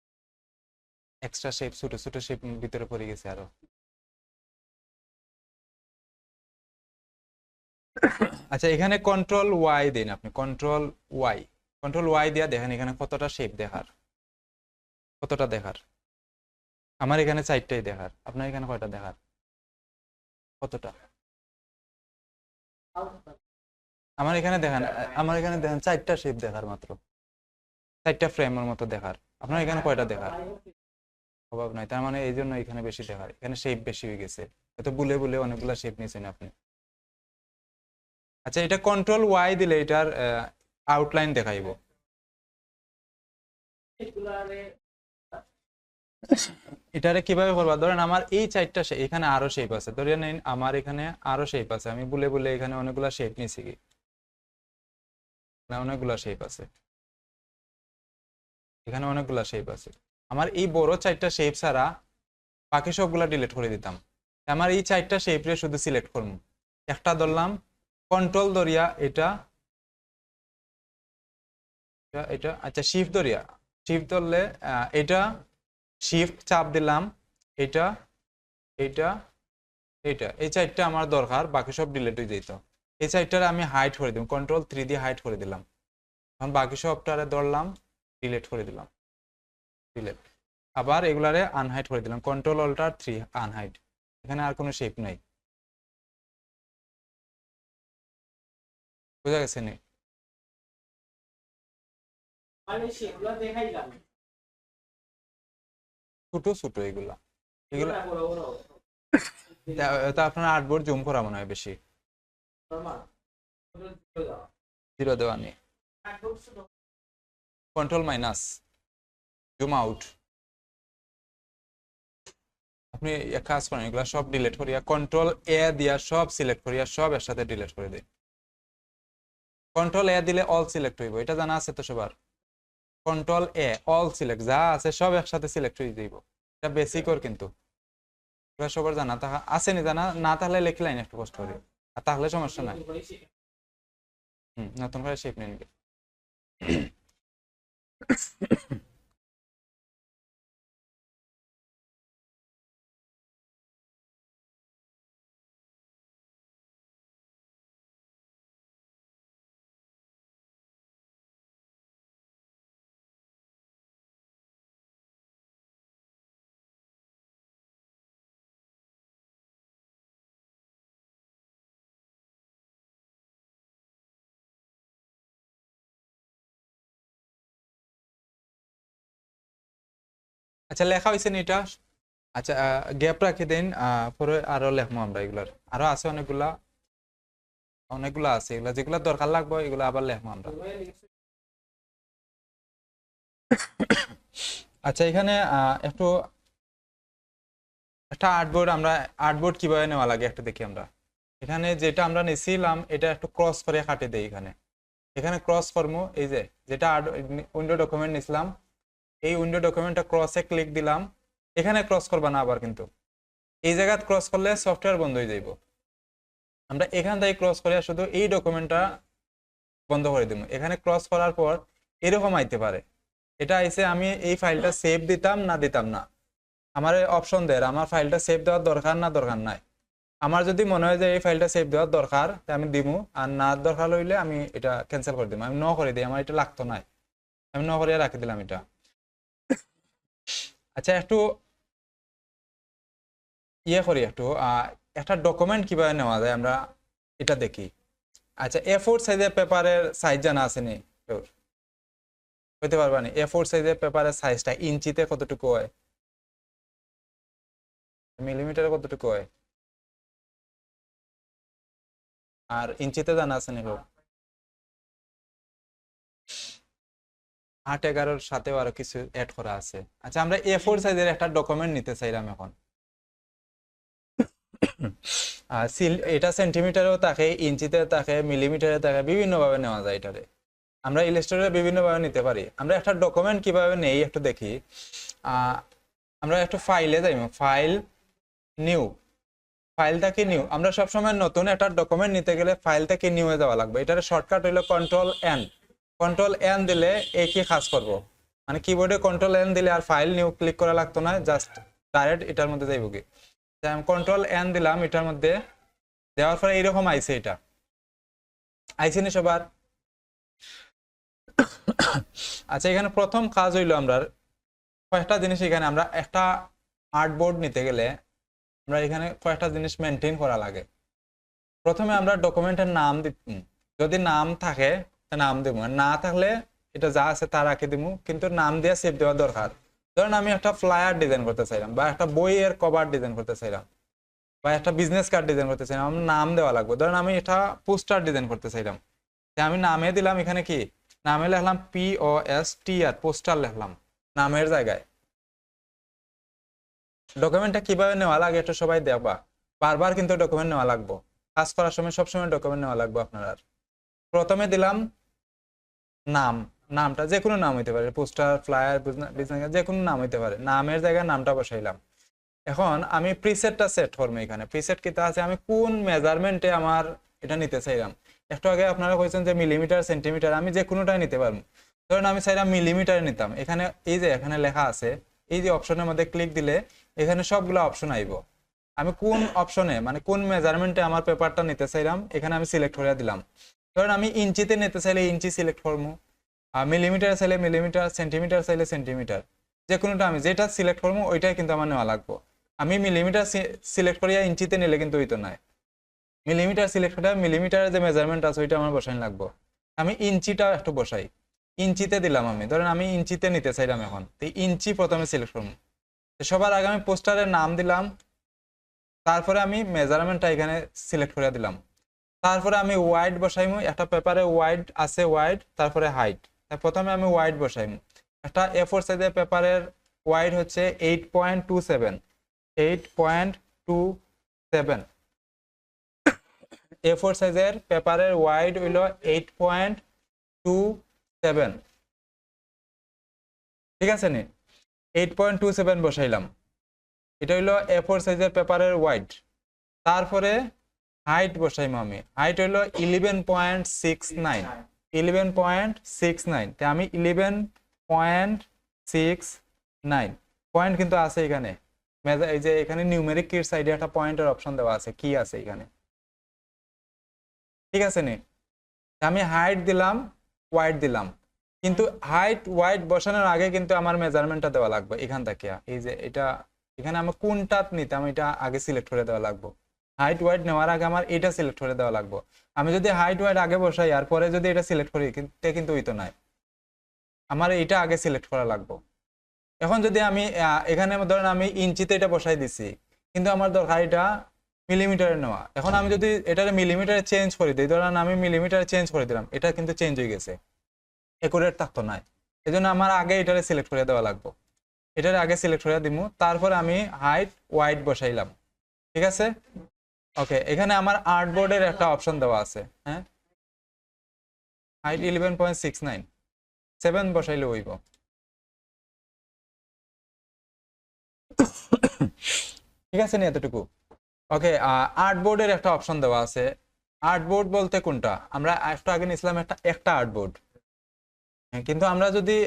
এক্সট্রা শেপ, ছোট ছোট শেপ ভিতরে পড়ে গেছে আরো। আচ্ছা, এখানে কন্ট্রোল ওয়াই দিন, আপনি কন্ট্রোল ওয়াই দিয়া দেখেন এখানে কতটা শেপ দেখার, কতটা দেখার। আমার এখানে 4টাই দেখার, আপনার এখানে কয়টা দেখার, কতটা? আমার এখানে দেখেন, আমার এখানে দেখেন 4টা শেপ দেখার মাত্র, 4টা ফ্রেমের মতো দেখার। আপনার এখানে কয়টা দেখার? অভাব নাই, তার মানে এই জন্য এখানে বেশি দেখার, এখানে শেপ বেশি হয়ে গেছে, এত বুলে বুলে অনেকগুলা শেপ নিয়েছেন আপনি। আচ্ছা, এটা কন্ট্রোল ওয়াই দিলে এটার আউটলাইন দেখাইব। এটারে কিভাবে করবা? ধরেন আমার এই 4টা এখানে আরো শেপ আছে, ধরে নিন আমার এখানে আরো শেপ আছে, আমি বুলে বুলে এখানে অনেকগুলা শেপ নিয়েছি, কি না অনেকগুলা শেপ আছে, এখানে অনেকগুলা শেপ আছে। আমার এই বড় 4টা শেপ ছাড়া বাকি সবগুলা ডিলিট করে দিতাম। আমার এই 4টা শেপরে শুধু সিলেক্ট করবো, একটা ধরলাম, কন্ট্রোল ধরিয়া এটা এটা আচ্ছা শিফট ধরিয়া, শিফট ধরলে এটা শিফট চাপ দিলাম, এটা এটা এটা এই 4টা আমার দরকার, বাকি সব ডিলিট হয়ে যেত। এই 4টার আমি হাইড করে দিলাম, কন্ট্রোল 3 দিয়ে হাইড করে দিলাম। এখন বাকি সবটারে ধরলাম, ডিলিট করে দিলাম, ডিলিট। আবার এগুলারে আনহাইড করে দিলাম, কন্ট্রোল অল্টার 3 আনহাইড। এখানে আর কোনো শেপ নাই, বুঝা গেছে নি? ছোট ছোট এগুলা, এগুলো এটা আপনার আর্টবোর্ড জুম করা মনে হয় বেশি, জিরো দেওয়া নেই, কন্ট্রোল মাইনাস জুম আউট। আপনি এক কাজ করেন, এগুলা সব ডিলিট করিয়া কন্ট্রোল এ দিয়া সব সিলেক্ট করিয়া সব এর সাথে ডিলিট করে দিন। কন্ট্রোল এ দিলে অল সিলেক্ট হইব, এটা জানা আছে তো সবার। কন্ট্রোল এ অল সিলেক্ট, যা আছে সব একসাথে সিলেক্ট হয়ে যাইব। এটা বেসিক ওর, কিন্তু এটা সবার জানা থাকা আছে নি, জানা না থাকলে লিখলেন একটু কষ্ট করে, আর তাহলে সমস্যা নাই। নতুন করে শেপ নিন। আচ্ছা লেখা হয়েছে নি এটা? আচ্ছা গ্যাপ রাখি দিন, পরে আরো লেখবো আমরা এগুলার, আরো আছে অনেকগুলা, অনেকগুলা আছে এগুলা, যেগুলা দরকার লাগবে এগুলা আবার লেখবো আমরা। আচ্ছা এখানে একটু একটা আর্টবোর্ড, আমরা আর্টবোর্ড কিভাবে নেওয়া লাগে একটু দেখি আমরা। এখানে যেটা আমরা নিছিলাম এটা একটু ক্রস করে কাটে দেই। এখানে এখানে ক্রস ফর্ম, এই যে যেটা উইন্ডো ডকুমেন্ট নিছিলাম, এই উইন্ডো ডকুমেন্টটা ক্রসে ক্লিক দিলাম। এখানে ক্রস করবা না আবার, কিন্তু এই জায়গায় ক্রস করলে সফটওয়্যার বন্ধ হয়ে যাইব। আমরা এখান থেকে ক্রস করে শুধু এই ডকুমেন্টটা বন্ধ করে দিব। এখানে ক্রস করার পর এরকম আইতে পারে, এটা আইছে আমি এই ফাইলটা সেভ দিতাম না দিতাম না, আমার অপশন দেয় আমার ফাইলটা সেভ দেওয়ার দরকার না দরকার নাই। আমার যদি মনে হয় যে এই ফাইলটা সেভ দেওয়ার দরকার আমি দিব, আর না দরকার হইলে আমি এটা ক্যান্সেল করে দিব, আমি ন করে দিই, আমার এটা লাগতো না, আমি ন করে রাখি দিলাম এটা। আচ্ছা একটু ইয়ে করি, একটু একটা ডকুমেন্ট কিভাবে নেওয়া যায় আমরা এটা দেখি। আচ্ছা A4 সাইজের পেপারের সাইজ জানা আছে নি? হইতে পারবা নি? A4 সাইজের পেপারের সাইজটা ইঞ্চিতে কতটুকু হয়, মিলিমিটারে কতটুকু হয়, আর ইঞ্চিতে জানা আছে নি? 8-11 সাথেও আরো কিছু অ্যাড করা আছে। আচ্ছা আমরা A4 সাইজের একটা ডকুমেন্ট নিতে চাইলাম এখন। এটা সেন্টিমিটারেও থাকে, ইঞ্চিতে থাকে, মিলিমিটারে থাকে, বিভিন্ন ভাবে নেওয়া যায় এটারে। আমরা ইলাস্ট্রেটরে বিভিন্ন ভাবে নিতে পারি। আমরা একটা ডকুমেন্ট কিভাবে নেই একটু দেখি। আমরা একটু ফাইলে যাই, ফাইল নিউ, ফাইলটাকে নিউ। আমরা সবসময় নতুন একটা ডকুমেন্ট নিতে গেলে ফাইলটাকে নিউ এ যাওয়া লাগবে। এটার শর্টকাট হইলো কন্ট্রোল এন। কন্ট্রোল এন দিলে একই কাজ করব, মানে কিবোর্ডে কন্ট্রোল এন দিলে আর ফাইল নিউ ক্লিক করা লাগতো না, জাস্ট ডাইরেক্ট এটার মধ্যে যাইব। কি কন্ট্রোল এন দিলাম, এটার মধ্যে দেওয়ার পরে এইরকম আইছে, এটা আইছে নি সবার? আচ্ছা এখানে প্রথম কাজ হইলো আমরা কয়েকটা জিনিস, এখানে আমরা একটা আর্টবোর্ড নিতে গেলে আমরা এখানে কয়েকটা জিনিস মেনটেন করা লাগে। প্রথমে আমরা ডকুমেন্টের নাম দিতাম, যদি নাম থাকে নাম দেবো, না থাকলে এটা যা আছে তা রাখে দিব, কিন্তু নাম দিয়ে সেভ দেওয়া দরকার। ধরেন আমি একটা ফ্লায়ার ডিজাইন করতে চাইলাম, বা একটা বইয়ের কভার ডিজাইন করতে চাইলাম, বা একটা বিজনেস কার্ড ডিজাইন করতে চাইলাম, আমার নাম দেওয়া লাগবে। ধরেন আমি এটা পোস্টার ডিজাইন করতে চাইলাম, আমি নামে দিলাম, এখানে কি নামে লিখলাম POSTR, পোস্টার লিখলাম নামের জায়গায়। ডকুমেন্টটা কিভাবে নেওয়া লাগে এটা সবাই দেখবা, বারবার কিন্তু ডকুমেন্ট নেওয়া লাগবে, কাজ করার সময় সবসময় ডকুমেন্ট নেওয়া লাগবে আপনার। প্রথমে দিলাম নাম, নামটা যে কোনো নাম হইতে পারে, পোস্টার, ফ্লায়ার, বিজনেস, যে কোনো নাম হইতে পারে, নামের জায়গায় নামটা বসাইলাম। এখন আমি প্রিসেটটা সেট করবো। এখানে প্রিসেট কিটা আছে, আমি কোন মেজারমেন্টে আমার এটা নিতে চাইলাম। একটু আগে আপনারা কইছেন যে মিলিমিটার, সেন্টিমিটার, আমি যে কোনোটাই নিতে পারবো। ধরুন আমি চাইলাম মিলিমিটারে নিতাম, এখানে এই যে এখানে লেখা আছে, এই যে অপশনের মধ্যে ক্লিক দিলে এখানে সবগুলো অপশন আইব। আমি কোন অপশনে মানে কোন মেজারমেন্টে আমার পেপারটা নিতে চাইলাম এখানে আমি সিলেক্ট করে দিলাম। ধরুন আমি ইঞ্চিতে নিতে চাইলে ইঞ্চি সিলেক্ট করবো, আর মিলিমিটার চাইলে মিলিমিটার, সেন্টিমিটার চাইলে সেন্টিমিটার, যে কোনোটা আমি যেটা সিলেক্ট করবো ওইটাই কিন্তু আমার নেওয়া লাগবে। আমি মিলিমিটার সিলেক্ট করিয়া ইঞ্চিতে নিলে কিন্তু ওইটা নাই, মিলিমিটার সিলেক্ট করে মিলিমিটারের যে মেজারমেন্ট আছে ওইটা আমার বসাই লাগবে। আমি ইঞ্চিটা একটু বসাই, ইঞ্চিতে দিলাম আমি, ধরেন আমি ইঞ্চিতে নিতে চাইলাম এখন, তো ইঞ্চি প্রথমে সিলেক্ট করবো, সবার আগে আমি পোস্টারের নাম দিলাম, তারপরে আমি মেজারমেন্টটা এখানে সিলেক্ট করে দিলাম, তারপরে আমি ওয়াইড বসাইমু। একটা পেপারে ওয়াইড আছে, ওয়াইড তারপরে হাইট। প্রথমে আমি ওয়াইড বসাইমু। একটা A4 সাইজের পেপারের ওয়াইড হচ্ছে 8.27, 8.27। A4 সাইজের পেপারের ওয়াইড হইল 8.27, ঠিক আছে নি? 8.27 বসাইলাম, এটা হইলো A4 সাইজের পেপারের ওয়াইড। তারপরে হাইট বসাইম আমি, হাইট হইলো 11.69, 11.69। তে আমি 11.69 পয়েন্ট কিন্তু আছে এখানে, এই যে এখানে নিউমেরিক কির সাইডে একটা পয়েন্টের অপশন দেওয়া আছে, কি আছে এখানে, ঠিক আছে নি? আমি হাইট দিলাম, ওয়াইড দিলাম, কিন্তু হাইট ওয়াইড বসানোর আগে কিন্তু আমার মেজারমেন্টটা দেওয়া লাগবে এখান থেকে। এই যে এটা এখানে আমার কোনটা নিতাম এটা আগে সিলেক্ট করে দেওয়া লাগবে। হাইট ওয়াইড নেওয়ার আগে আমার এটা সিলেক্ট করে দেওয়া লাগবে। আমি যদি হাইট ওয়াইড আগে বসাই আর পরে যদি এটা সিলেক্ট করি কিন্তু ওই তো নাই, আমার এটা আগে সিলেক্ট করা লাগবে। এখন যদি আমি এখানে ধরেন আমি ইঞ্চিতে এটা বসাই দিছি, কিন্তু আমার দরকার এটা মিলিমিটারে নেওয়া। এখন আমি যদি এটার মিলিমিটারে চেঞ্জ করে দিই, ধরেন আমি মিলিমিটারে চেঞ্জ করে দিলাম, এটা কিন্তু চেঞ্জ হয়ে গেছে, একুরেট থাকতো নাই। এই জন্য আমার আগে এটারে সিলেক্ট করে দেওয়া লাগবে, এটার আগে সিলেক্ট করে দিব, তারপর আমি হাইট ওয়াইড বসাইলাম, ঠিক আছে? ওকে, এখানে আমার আর্টবোর্ডের একটা অপশন দেওয়া আছে, হ্যাঁ, হাইট 11.69, 7 বসাইলে হইব। ঠিক আছে নি এতটুকু? ওকে, আর্টবোর্ডের একটা অপশন দেওয়া আছে। আর্টবোর্ড বলতে কোনটা? আমরা একটু আগে নিয়েছিলাম একটা আর্টবোর্ড, কিন্তু আমরা যদি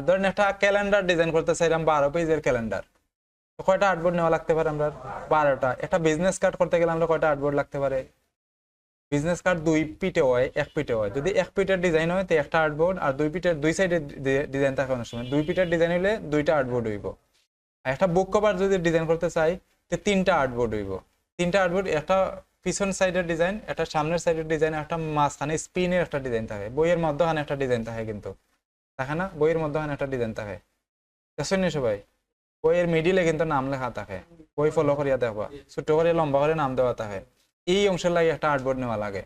ধরেন একটা ক্যালেন্ডার ডিজাইন করতে চাইলাম, 12 পেজের ক্যালেন্ডার, তো কয়টা আর্টবোর্ড নেওয়া লাগতে পারে আমরা? 12টা। একটা বিজনেস কার্ড করতে গেলে আমরা কয়টা আর্টবোর্ড লাগতে পারে? বিজনেস কার্ড 2 পিটে হয়, 1 পিটে হয়। যদি 1 পিটের ডিজাইন হয় তো একটা আর্টবোর্ড, আর 2 পিটের 2 সাইডে ডিজাইন থাকে অনেক সময়, 2 পিটের ডিজাইন হইলে 2টা আর্টবোর্ড হইব। আর একটা বুক কভার যদি ডিজাইন করতে চাই তো 3টা আর্টবোর্ড হইব। 3টা আর্টবোর্ড, একটা পিছন সাইডের ডিজাইন, একটা সামনের সাইডের ডিজাইন, একটা মাঝখানে স্পিনের একটা ডিজাইন থাকে, বইয়ের মধ্যখানে একটা ডিজাইন থাকে, কিন্তু থাকে না, বইয়ের মধ্যখানে একটা ডিজাইন থাকে, দেখছেন নি সবাই? বইয়ের মিডিলে কিন্তু নাম লেখা থাকে, বই ফলো করিয়া দেখবা, ছোট করে লম্বা করে নাম দেওয়া থাকে। এই অংশের লাগে একটা আর্টবোর্ড নেওয়া লাগে।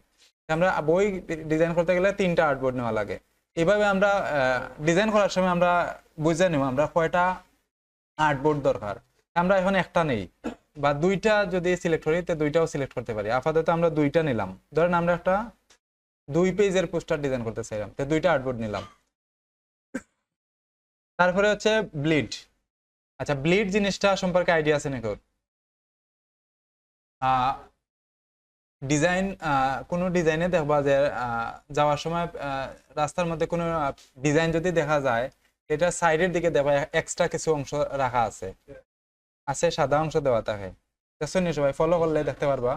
আমরা বই ডিজাইন করতে গেলে 3টা আর্টবোর্ড নেওয়া লাগে। এইভাবে আমরা ডিজাইন করার সময় আমরা বুঝে নিব আমরা কয়টা আর্টবোর্ড দরকার। আমরা এখন একটা নেই, বা 2টা যদি সিলেক্ট করি তো 2টাও সিলেক্ট করতে পারি। আপাতত আমরা 2টা নিলাম। ধরেন আমরা একটা 2 পেজের পোস্টার ডিজাইন করতে চাইলাম, তো 2টা আর্টবোর্ড নিলাম। তারপরে হচ্ছে ব্লিড। আচ্ছা, ব্লিড জিনিসটা সম্পর্কে আইডিয়া আছে নাকি? ডিজাইন, কোনো ডিজাইনে দেখবা যে যাওয়ার সময় রাস্তার মধ্যে কোনো ডিজাইন যদি দেখা যায়, এটা সাইডের দিকে দেখবা এক্সট্রা কিছু অংশ রাখা আছে, সাদা অংশ দেওয়া থাকে, দেখছেন সবাই? ফলো করলে দেখতে পারবা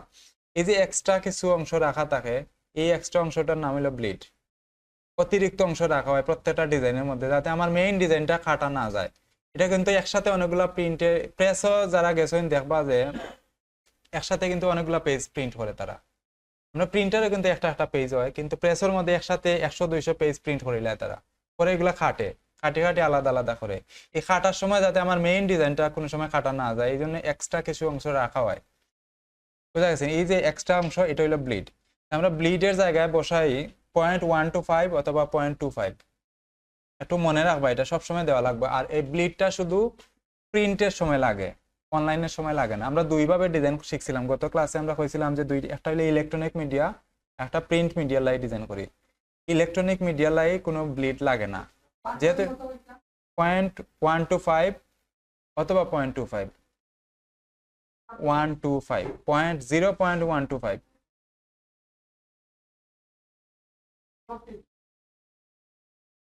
এই যে এক্সট্রা কিছু অংশ রাখা থাকে, এই এক্সট্রা অংশটার নাম হলো ব্লিড। অতিরিক্ত অংশ রাখা হয় প্রত্যেকটা ডিজাইনের মধ্যে, যাতে আমার মেইন ডিজাইনটা কাটা না যায়। এটা কিন্তু একসাথে অনেকগুলো প্রিন্টে, প্রেসও যারা গেছেন দেখবা যে একসাথে কিন্তু অনেকগুলো পেজ প্রিন্ট করে তারা। আমরা প্রিন্টারে কিন্তু একটা একটা পেজ হয়, কিন্তু প্রেসের মধ্যে একসাথে 100-200 পেজ প্রিন্ট করিলে তারা পরে এগুলো কাটে আলাদা আলাদা করে। এই কাটার সময় যাতে আমার মেইন ডিজাইনটা কোনো সময় কাটা না যায়, এই জন্য এক্সট্রা কিছু অংশ রাখা হয়, বুঝা গেছে? এই যে এক্সট্রা অংশ, এটা হলো ব্লিড। আমরা ব্লিডের জায়গায় বসাই 0.125 অথবা 0.25। একটু মনে রাখবা, এটা সবসময় দেওয়া লাগবে। আর এই ব্লিডটা শুধু প্রিন্টের সময় লাগে, অনলাইনের সময় লাগে না। আমরা 2 ভাবে ডিজাইন শিখছিলাম গত ক্লাসে, আমরা কইছিলাম যে একটা হলো ইলেকট্রনিক মিডিয়া, একটা প্রিন্ট মিডিয়া লাই ডিজাইন করি। ইলেকট্রনিক মিডিয়া লাই কোনো ব্লিড লাগে না, যেহেতু 0.125 অথবা 0.25, 0.125।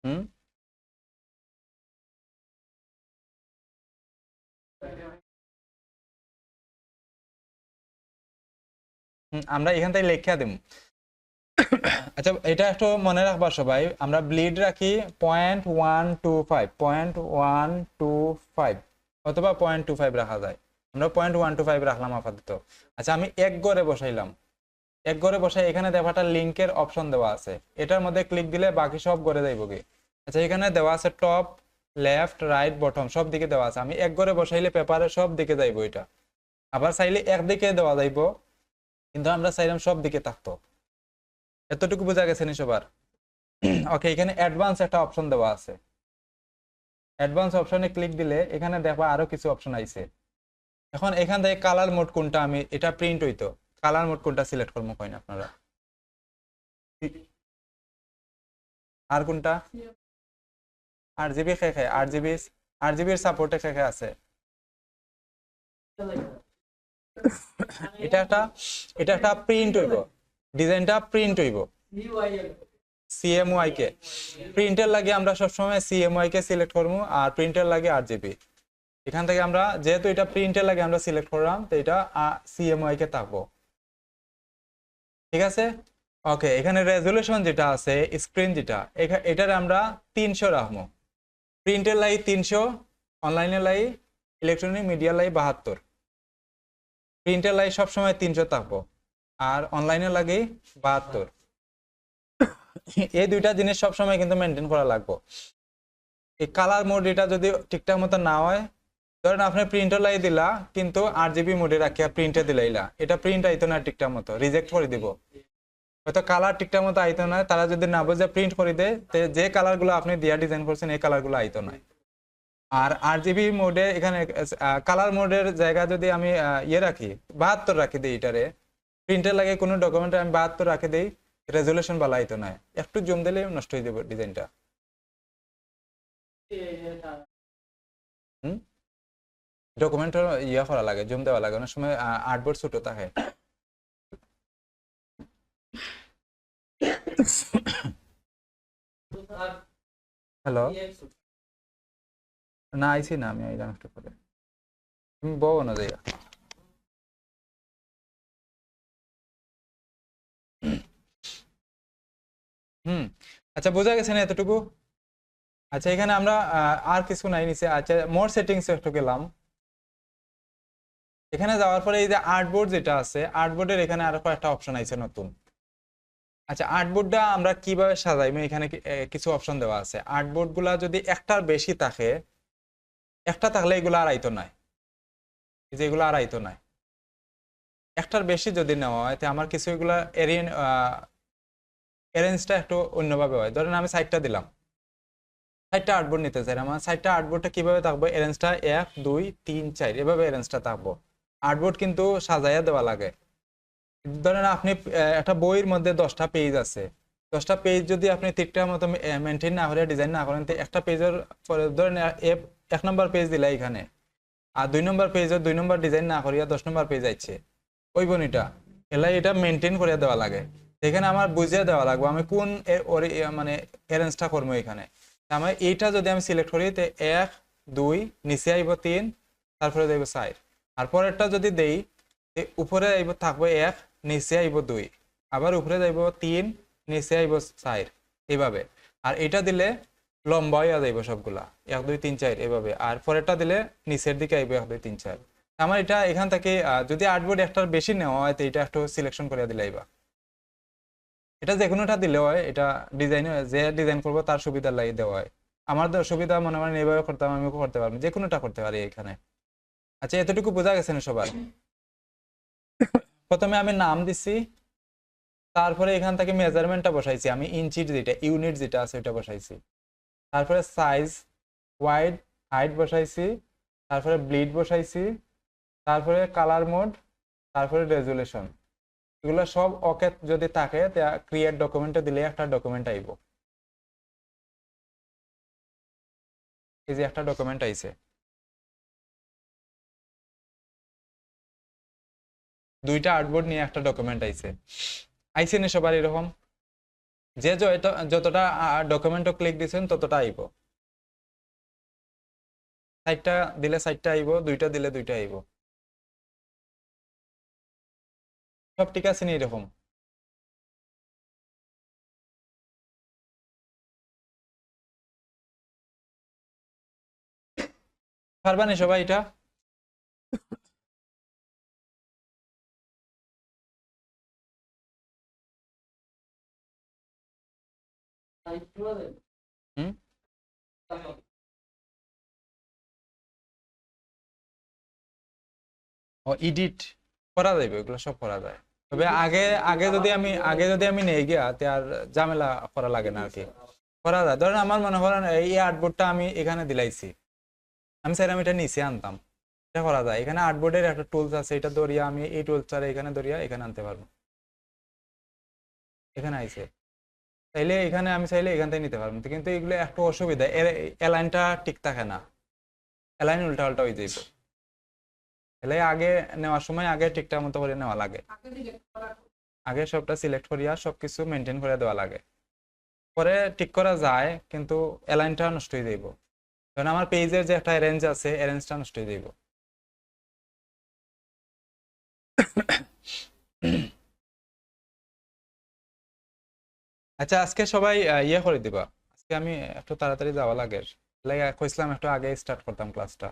হুম, আমরা এখান থেকে লেখা দেব। আচ্ছা, এটা একটু মনে রাখবা সবাই, আমরা ব্লিড রাখি 0.125, 0.125 অথবা 0.25 রাখা যায়। আমরা 0.125 রাখলাম আপাতত। আচ্ছা, আমি এক ঘরে বসাইলাম, এক ঘরে বসাই, এখানে দেখাটা লিঙ্কের অপশন দেওয়া আছে, এটার মধ্যে ক্লিক দিলে বাকি সব ঘরে যাইব কি। আচ্ছা, এখানে দেওয়া আছে টপ লেফট রাইট বটম সব দিকে দেওয়া আছে। আমি এক ঘরে বসাইলে পেপারে সব দিকে যাইবো এটা। আবার চাইলে একদিকে দেওয়া যাইব, কিন্তু আমরা চাইলাম সব দিকে থাকতো। এতটুকু বোঝা গেছে নি সবার? ওকে, এখানে অ্যাডভান্স একটা অপশন দেওয়া আছে। অ্যাডভান্স অপশনে ক্লিক দিলে এখানে দেখবা আরো কিছু অপশন আইছে। এখন এখান থেকে কালার মোড কোনটা, আমি এটা প্রিন্ট হইতো, কালার মোড কোনটা সিলেক্ট করবো কইন আপনারা? আর কোনটা? আরজিবি খেয়ে আরজিবির সাপোর্টে খেয়ে আছে। এটা একটা প্রিন্ট হইব, ডিজাইনটা প্রিন্ট হইব সিএমওয়াই কে। প্রিন্টের লাগে আমরা সবসময় সিএমওয়াই কে সিলেক্ট করবো, আর প্রিন্টের লাগে আরজিবি। এখান থেকে আমরা যেহেতু এটা প্রিন্টের লাগে আমরা সিলেক্ট করলাম, তো এটা সিএমওয়াই কে থাকবো। ঠিক আছে, ওকে। এখানে রেজুলেশন যেটা আছে, স্ক্রিন যেটা, এটার আমরা 300 রাখবো। প্রিন্টের লাই 300, অনলাইনের লাই, ইলেকট্রনিক মিডিয়া লাই 72। প্রিন্টের লাই সবসময় 300 থাকবো, আর অনলাইনে লাগে 72। এই দুইটা জিনিস সবসময় কিন্তু মেনটেন করা লাগবে। এই কালার মোড এটা যদি ঠিকঠাক মতো না হয়, ধরেন আপনি প্রিন্টার লাই দিলা কিন্তু আরজিবি মোডে রাখিয়া প্রিন্টে দিলাইলা, এটা প্রিন্ট আইতো না ঠিকঠাক মতো, রিজেক্ট করে দিব। হয়তো কালার ঠিকঠাক মতো আইতো না, তারা যদি না বুঝে প্রিন্ট করে দেয়, যে কালার গুলো আপনি দিয়া ডিজাইন করছেন এই কালার গুলো আইতো না। আর আরজিবি মোডে এখানে কালার মোডের জায়গা যদি আমি ইয়ে রাখি 72 রাখি দিই, এটারে প্রিন্টের লাগে কোনো ডকুমেন্টে আমি 72 রাখি দিই, রেজুলেশন ভালো আইতো না, একটু জুম দিলে নষ্ট হয়ে যাবে ডিজাইনটা। হুম, ডকুমেন্ট ইয়া করা লাগে, জুম দেওয়া লাগে, অনেক সময় আর্টবোর্ড ছোট থাকে। হ্যালো, না আইছি না, আমি আইলাম একটু পরে। তুমি বলো না যাইয়া। হুম, আচ্ছা বোঝা গেছে না এতটুকু? আচ্ছা, এখানে আমরা আর কিছু নাই নিচে। আচ্ছা, মোর সেটিংস একটু গেলাম। এখানে যাওয়ার পরে এই যে আর্টবোর্ড যেটা আছে, আর্টবোর্ডের এখানে আরো কয়েকটা অপশন আছে নতুন। আচ্ছা, আর্টবোর্ডটা আমরা কিভাবে সাজাইবো, এখানে কিছু অপশন দেওয়া আছে। আর্টবোর্ড গুলা যদি একটার বেশি থাকে, একটা থাকলে এগুলো আর আইতো নাই, এই যে এগুলো আর আইতো নাই। একটার বেশি যদি নেওয়া হয়, তো আমার কিছু এগুলা অ্যারেঞ্জটা একটু অন্যভাবে হয়। ধরেন আমি 60টা দিলাম, 60টা আর্টবোর্ড নিতে চাই, আমার 60টা আর্টবোর্ডটা কিভাবে থাকবো, অ্যারেঞ্জটা 1 2 3 4 এভাবে অ্যারেঞ্জটা থাকবো। আর্টবোর্ড কিন্তু সাজাইয়া দেওয়া লাগে। ধরেন আপনি একটা বইয়ের মধ্যে 10টা পেজ আছে, 10টা পেজ যদি আপনি ঠিকঠাক মতো মেনটেন না করে ডিজাইন না করেন, তো একটা পেজের পরে ধরেন 1 নম্বর পেজ দিলা এখানে, আর 2 নম্বর পেজের 2 নম্বর ডিজাইন না করিয়া 10 নম্বর পেজ আইছে, ওই বনিটা এলাই এটা মেনটেন করে দেওয়া লাগে। এখানে আমার বুঝিয়ে দেওয়া লাগবে আমি কোন মানে অ্যারেঞ্জটা করবো। এখানে আমার এইটা যদি আমি সিলেক্ট করি, তো 1 2 নিচে আইব 3, তারপরে যাইব 4, আর পরেরটা যদি দেই, উপরে আইব থাকবো 1, নিচে আইব 2, আবার উপরে যাইব 3, নিচে আইব 4, এইভাবে। আর এটা দিলে লম্বা হইয়া যাইব সবগুলা, 1 2 3 4 এইভাবে। আর পরেরটা দিলে নিচের দিকে আইব 1 2 3 4। আমার এটা এখান থেকে যদি আর্টবোর্ড একটার বেশি নেওয়া হয়, তো এটা একটু সিলেকশন করে দিলে আইবা। এটা যে কোনোটা দিলে হয়, এটা ডিজাইন যে ডিজাইন করবো তার সুবিধার লাগে দেওয়া হয়। আমার সুবিধা মনে করেন এইভাবে করতাম, আমি করতে পারবো, যে কোনোটা করতে পারি এখানে। আচ্ছা, এতটুকু বোঝা গেছে না সবার? প্রথমে আমি নাম দিছি, তারপরে এখান থেকে মেজারমেন্টটা বসাইছি, আমি ইঞ্চির যেটা ইউনিট যেটা আছে ওটা বসাইছি। তারপরে সাইজ, ওয়াইড, হাইট বসাইছি, তারপরে ব্লিড বসাইছি, তারপরে কালার মোড, তারপরে রেজুলেশন। এগুলো সব ওকে যদি থাকে, ক্রিয়েট ডকুমেন্টে দিলে একটা ডকুমেন্ট আইব। এই যে একটা ডকুমেন্ট আইছে, 2টা আর্টবোর্ড নিয়ে একটা ডকুমেন্ট আইছে। আইছে না সবার এরকম? যে যতটা ডকুমেন্টও ক্লিক দিচ্ছেন ততটা আইব। 60টা দিলে 60টা আইব, 2টা দিলে 2টা আইব। সব ঠিক আছে নি এরকম? পারবানি সবাই এটা? হুম, ও এডিট করা যাবে, এগুলো সব করা যায়। তবে আগে যদি আমি নেই গিয়া তে আর ঝামেলা করা লাগে না আর কি, করা যায়। ধরেন আমার মনে করেন এই আর্টবোর্ডটা আমি এখানে দিলাইছি, আমি স্যার আমি এটা নিচে আনতাম, এটা করা যায়। এখানে আর্টবোর্ডের একটা টুলস আছে, এটা ধরিয়া আমি এই টুলসটা এখানে ধরিয়া এখানে আনতে পারবো, এখানে আইছে। চাইলে এখানে আমি চাইলে এখান থেকে নিতে পারবো, কিন্তু এগুলো একটু অসুবিধা, এর অ্যালাইনটা ঠিক থাকে না, অ্যালাইন উল্টা পাল্টা হয়ে যাইব। তাহলে আগে নেওয়ার সময় আগে ঠিকঠাক মতো করে নেওয়া লাগে, আগে সবটা সিলেক্ট করিয়া সবকিছু মেনটেন করে দেওয়া লাগে, পরে ঠিক করা যায়, কিন্তু অ্যালাইনটা নষ্ট হয়ে যাইব। কারণ আমার পেজের যে একটা অ্যারেঞ্জ আছে, অ্যারেঞ্জটা নষ্ট হয়ে যাইব। আচ্ছা, আজকে সবাই ইয়ে করে দিবা, আজকে আমি একটু তাড়াতাড়ি যাওয়া লাগে, লাগে কইছিলাম একটু আগে স্টার্ট করতাম ক্লাসটা।